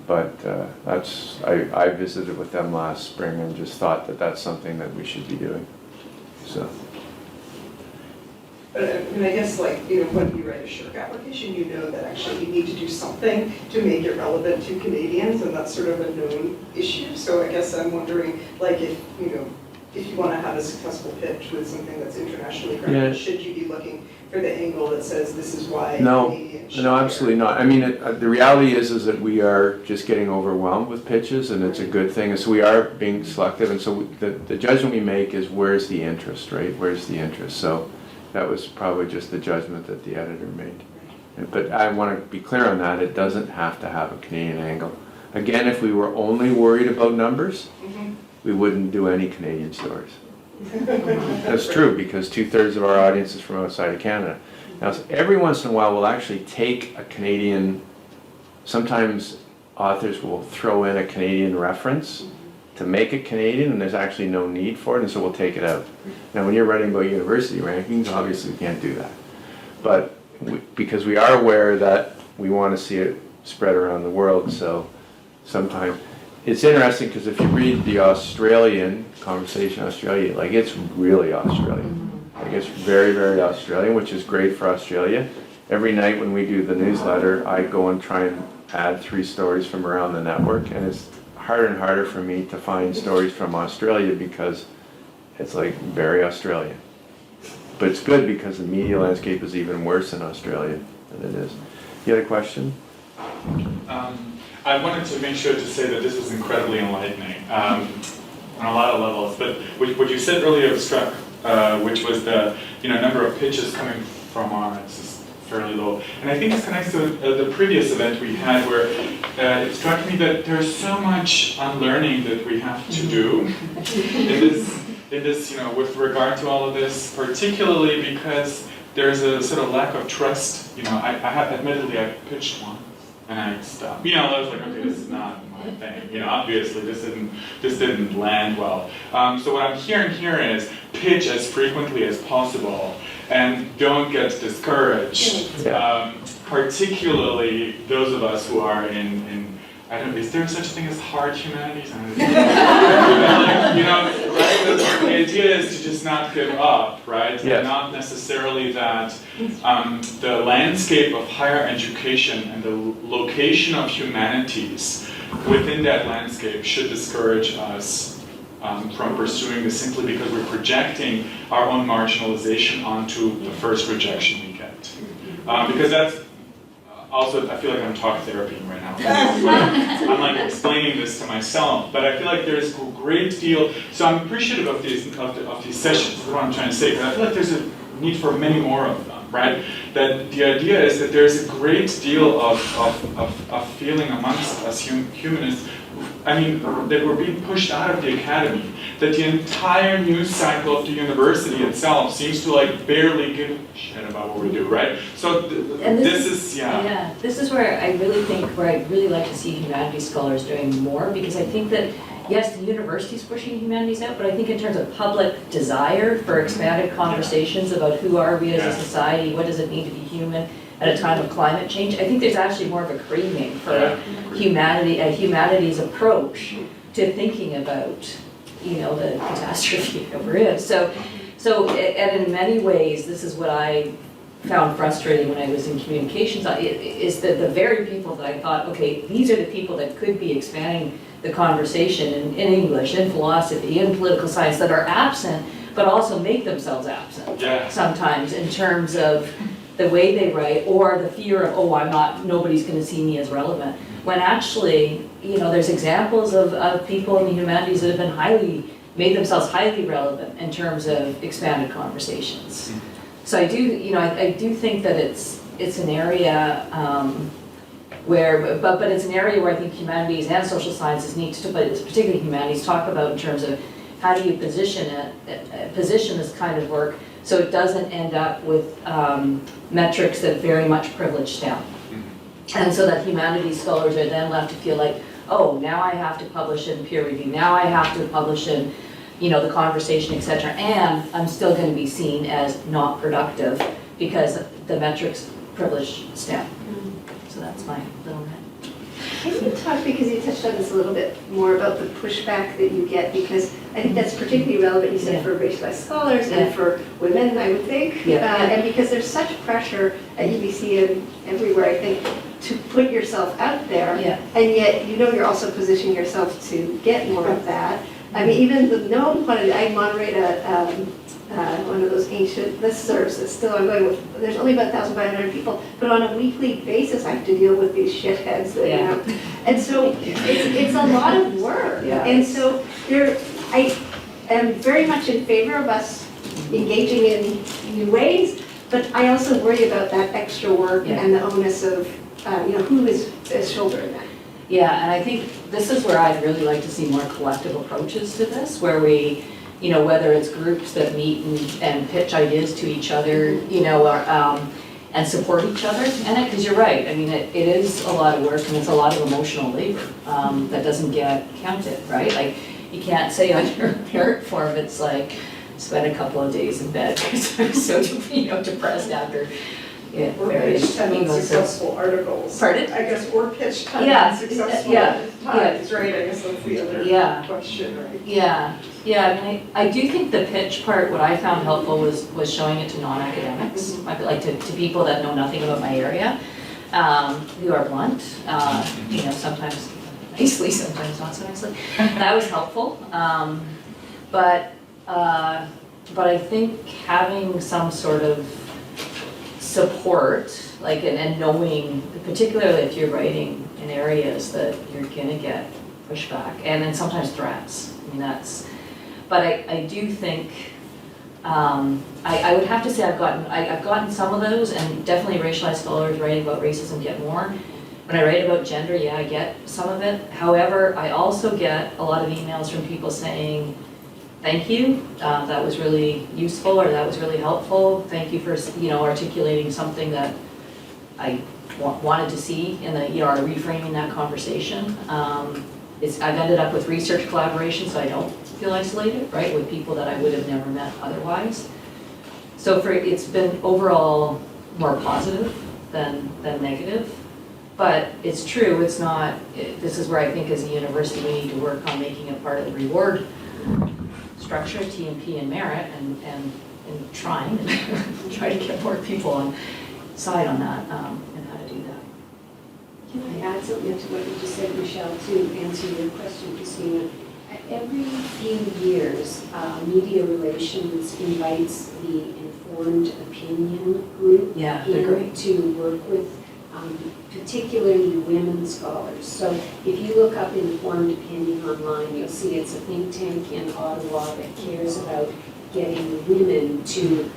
but I visited with them last spring and just thought that that's something that we should be doing. So. But I mean, I guess, like, you know, when you write a SSHRC application, you know that actually you need to do something to make it relevant to Canadians, and that's sort of a known issue. So I guess I'm wondering, like, if you want to have a successful pitch with something that's internationally grounded, should you be looking for the angle that says this is why Canadians should No, absolutely not. I mean, the reality is that we are just getting overwhelmed with pitches, and it's a good thing. And so we are being selective, and so the judgment we make is where's the interest, right? Where's the interest? So that was probably just the judgment that the editor made. But I want to be clear on that. It doesn't have to have a Canadian angle. Again, if we were only worried about numbers, we wouldn't do any Canadian stories. That's true, because 2/3 of our audience is from outside of Canada. Now, every once in a while, we'll actually take a Canadian, sometimes authors will throw in a Canadian reference to make it Canadian, and there's actually no need for it, and so we'll take it out. Now, when you're writing about university rankings, obviously we can't do that. But because we are aware that we want to see it spread around the world, so sometimes it's interesting, because if you read the Australian Conversation Australia, like, it's really Australian. Like, it's very, very Australian, which is great for Australia. Every night when we do the newsletter, I go and try and add 3 stories from around the network, and it's harder and harder for me to find stories from Australia because it's like very Australian. But it's good because the media landscape is even worse in Australia than it is. You had a question? I wanted to make sure to say that this was incredibly enlightening on a lot of levels. But what you said earlier struck, which was the number of pitches coming from fairly low. And I think this connects to the previous event we had where it struck me that there's so much unlearning that we have to do in this, with regard to all of this, particularly because there's a sort of lack of trust. Admittedly, I pitched one and I stopped. I was like, okay, this is not my thing. Obviously this didn't land well. So what I'm hearing here is pitch as frequently as possible and don't get discouraged. Particularly those of us who are in I don't know, is there such a thing as hard humanities? I don't know. Right? The idea is to just not give up, right? Yes. And not necessarily that the landscape of higher education and the location of humanities within that landscape should discourage us from pursuing this simply because we're projecting our own marginalization onto the first rejection we get. Because that's also, I feel like I'm talk therapy right now. I'm like explaining this to myself, but I feel like there's a great deal. So I'm appreciative of these sessions. Is what I'm trying to say. But I feel like there's a need for many more of them, right? That the idea is that there's a great deal of feeling amongst us humanists. I mean, that we're being pushed out of the academy. That the entire news cycle of the university itself seems to barely give a shit about what we do, right? So this is where I really think, where I'd really like to see humanities scholars doing more, because I think that, yes, the university's pushing humanities out, but I think in terms of public desire for expanded conversations about who are we as a society, what does it mean to be human at a time of climate change, I think there's actually more of a craving for a humanities approach to thinking about the catastrophe that we're in. So and in many ways, this is what I found frustrating when I was in communications, is that the very people that I thought, okay, these are the people that could be expanding the conversation in English, in philosophy, in political science, that are absent, but also make themselves absent sometimes in terms of the way they write, or the fear of, nobody's going to see me as relevant. When actually, there's examples of people in the humanities that have been made themselves highly relevant in terms of expanded conversations. So I do think that it's an area where, but it's an area where I think humanities and social sciences need to, but it's particularly humanities, talk about in terms of how do you position this kind of work so it doesn't end up with metrics that very much privilege STEM. And so that humanities scholars are then left to feel like, oh, now I have to publish in peer review, now I have to publish in the conversation, etc. And I'm still going to be seen as not productive because the metrics privilege STEM. So that's my little rant. Can you talk, because you touched on this a little bit more, about the pushback that you get, because I think that's particularly relevant, you said, for racialized scholars and for women, I would think. And because there's such pressure at UBC and everywhere, I think, to put yourself out there, and yet you're also positioning yourself to get more of that. I mean, even the known quantity, I moderate one of those ancient listservs that still I'm going with, there's only about 1,500 people, but on a weekly basis I have to deal with these shitheads that, and so it's a lot of work. And so I am very much in favor of us engaging in new ways, but I also worry about that extra work and the onus of, who is shouldering that. Yeah, and I think this is where I'd really like to see more collective approaches to this, where we, whether it's groups that meet and pitch ideas to each other, and support each other in it, because you're right, I mean, it is a lot of work and it's a lot of emotional labor that doesn't get counted, right? Like, you can't say on your parent form, it's like, spend a couple of days in bed because I'm so, depressed after or pitch 10 unsuccessful articles. Pardon? I guess, or pitch 10 unsuccessful times, right? I guess that's the other question, right? I mean, I do think the pitch part, what I found helpful was showing it to non-academics, like to people that know nothing about my area, who are blunt, sometimes nicely, sometimes not so nicely. That was helpful, but I think having some sort of support, like, and knowing, particularly if you're writing in areas that you're gonna get pushback, and then sometimes threats. I mean, but I do think I would have to say I've gotten some of those, and definitely racialized scholars writing about racism get more. When I write about gender, yeah, I get some of it. However, I also get a lot of emails from people saying, thank you, that was really useful, or that was really helpful. Thank you for, articulating something that I wanted to see in the, reframing that conversation. I've ended up with research collaboration, so I don't feel isolated, right, with people that I would have never met otherwise. So it's been overall more positive than negative. But it's true, it's not, this is where I think as a university we need to work on making it part of the reward structure, TMP and merit, and trying to try to get more people on side on that, and how to do that. Can I add something to what you just said, Michelle, to answer your question, Christina? Every few years, Media Relations invites the Informed Opinion group Yeah, they're in great. to work with particularly women scholars. So if you look up Informed Opinion online, you'll see it's a think tank in Ottawa that cares about getting women to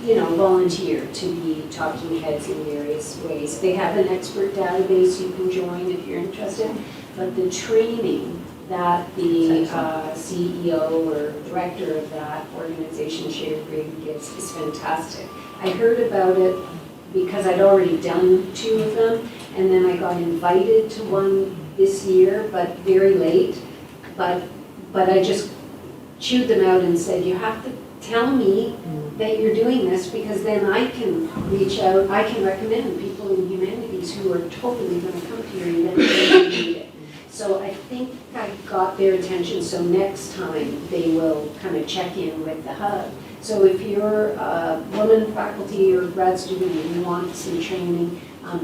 volunteer to be talking heads in various ways. They have an expert database you can join if you're interested, but the training that the CEO or director of that organization, Sherry Green, gives is fantastic. I heard about it because I'd already done 2 of them, and then I got invited to one this year, but very late. But I just chewed them out and said, you have to tell me that you're doing this, because then I can reach out, I can recommend people in humanities who are totally going to come to your event if they need it. So I think I got their attention, so next time they will kind of check in with the hub. So if you're a woman faculty or grad student and you want some training,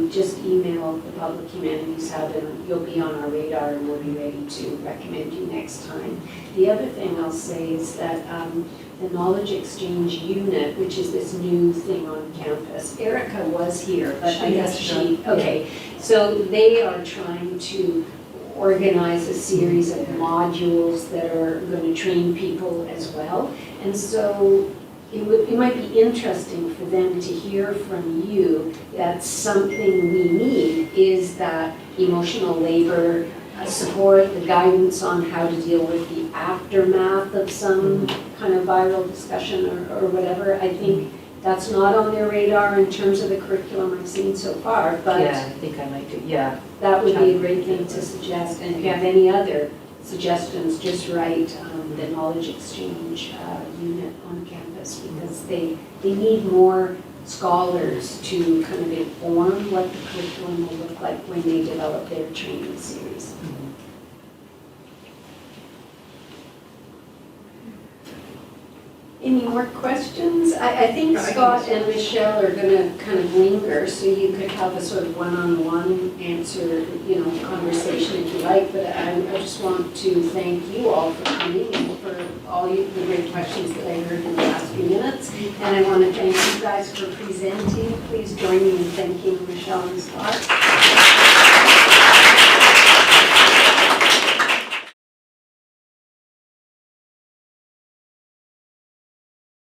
just email the Public Humanities Hub and you'll be on our radar and we'll be ready to recommend you next time. The other thing I'll say is that the Knowledge Exchange Unit, which is this new thing on campus, Erica was here, but I guess okay. So they are trying to organize a series of modules that are going to train people as well. And so it might be interesting for them to hear from you that something we need is that emotional labor support, the guidance on how to deal with the aftermath of some kind of viral discussion or whatever. I think that's not on their radar in terms of the curriculum I've seen so far, but Yeah, I think I might do, yeah. that would be a great thing to suggest. And if you have any other suggestions, just write the Knowledge Exchange unit on campus, because they need more scholars to kind of inform what the curriculum will look like when they develop their training series. Any more questions? I think Scott and Michelle are going to kind of linger, so you could have a sort of one-on-one answer, conversation if you like. But I just want to thank you all for coming and for all the great questions that I heard in the last few minutes. And I want to thank you guys for presenting. Please join me in thanking Michelle and Scott.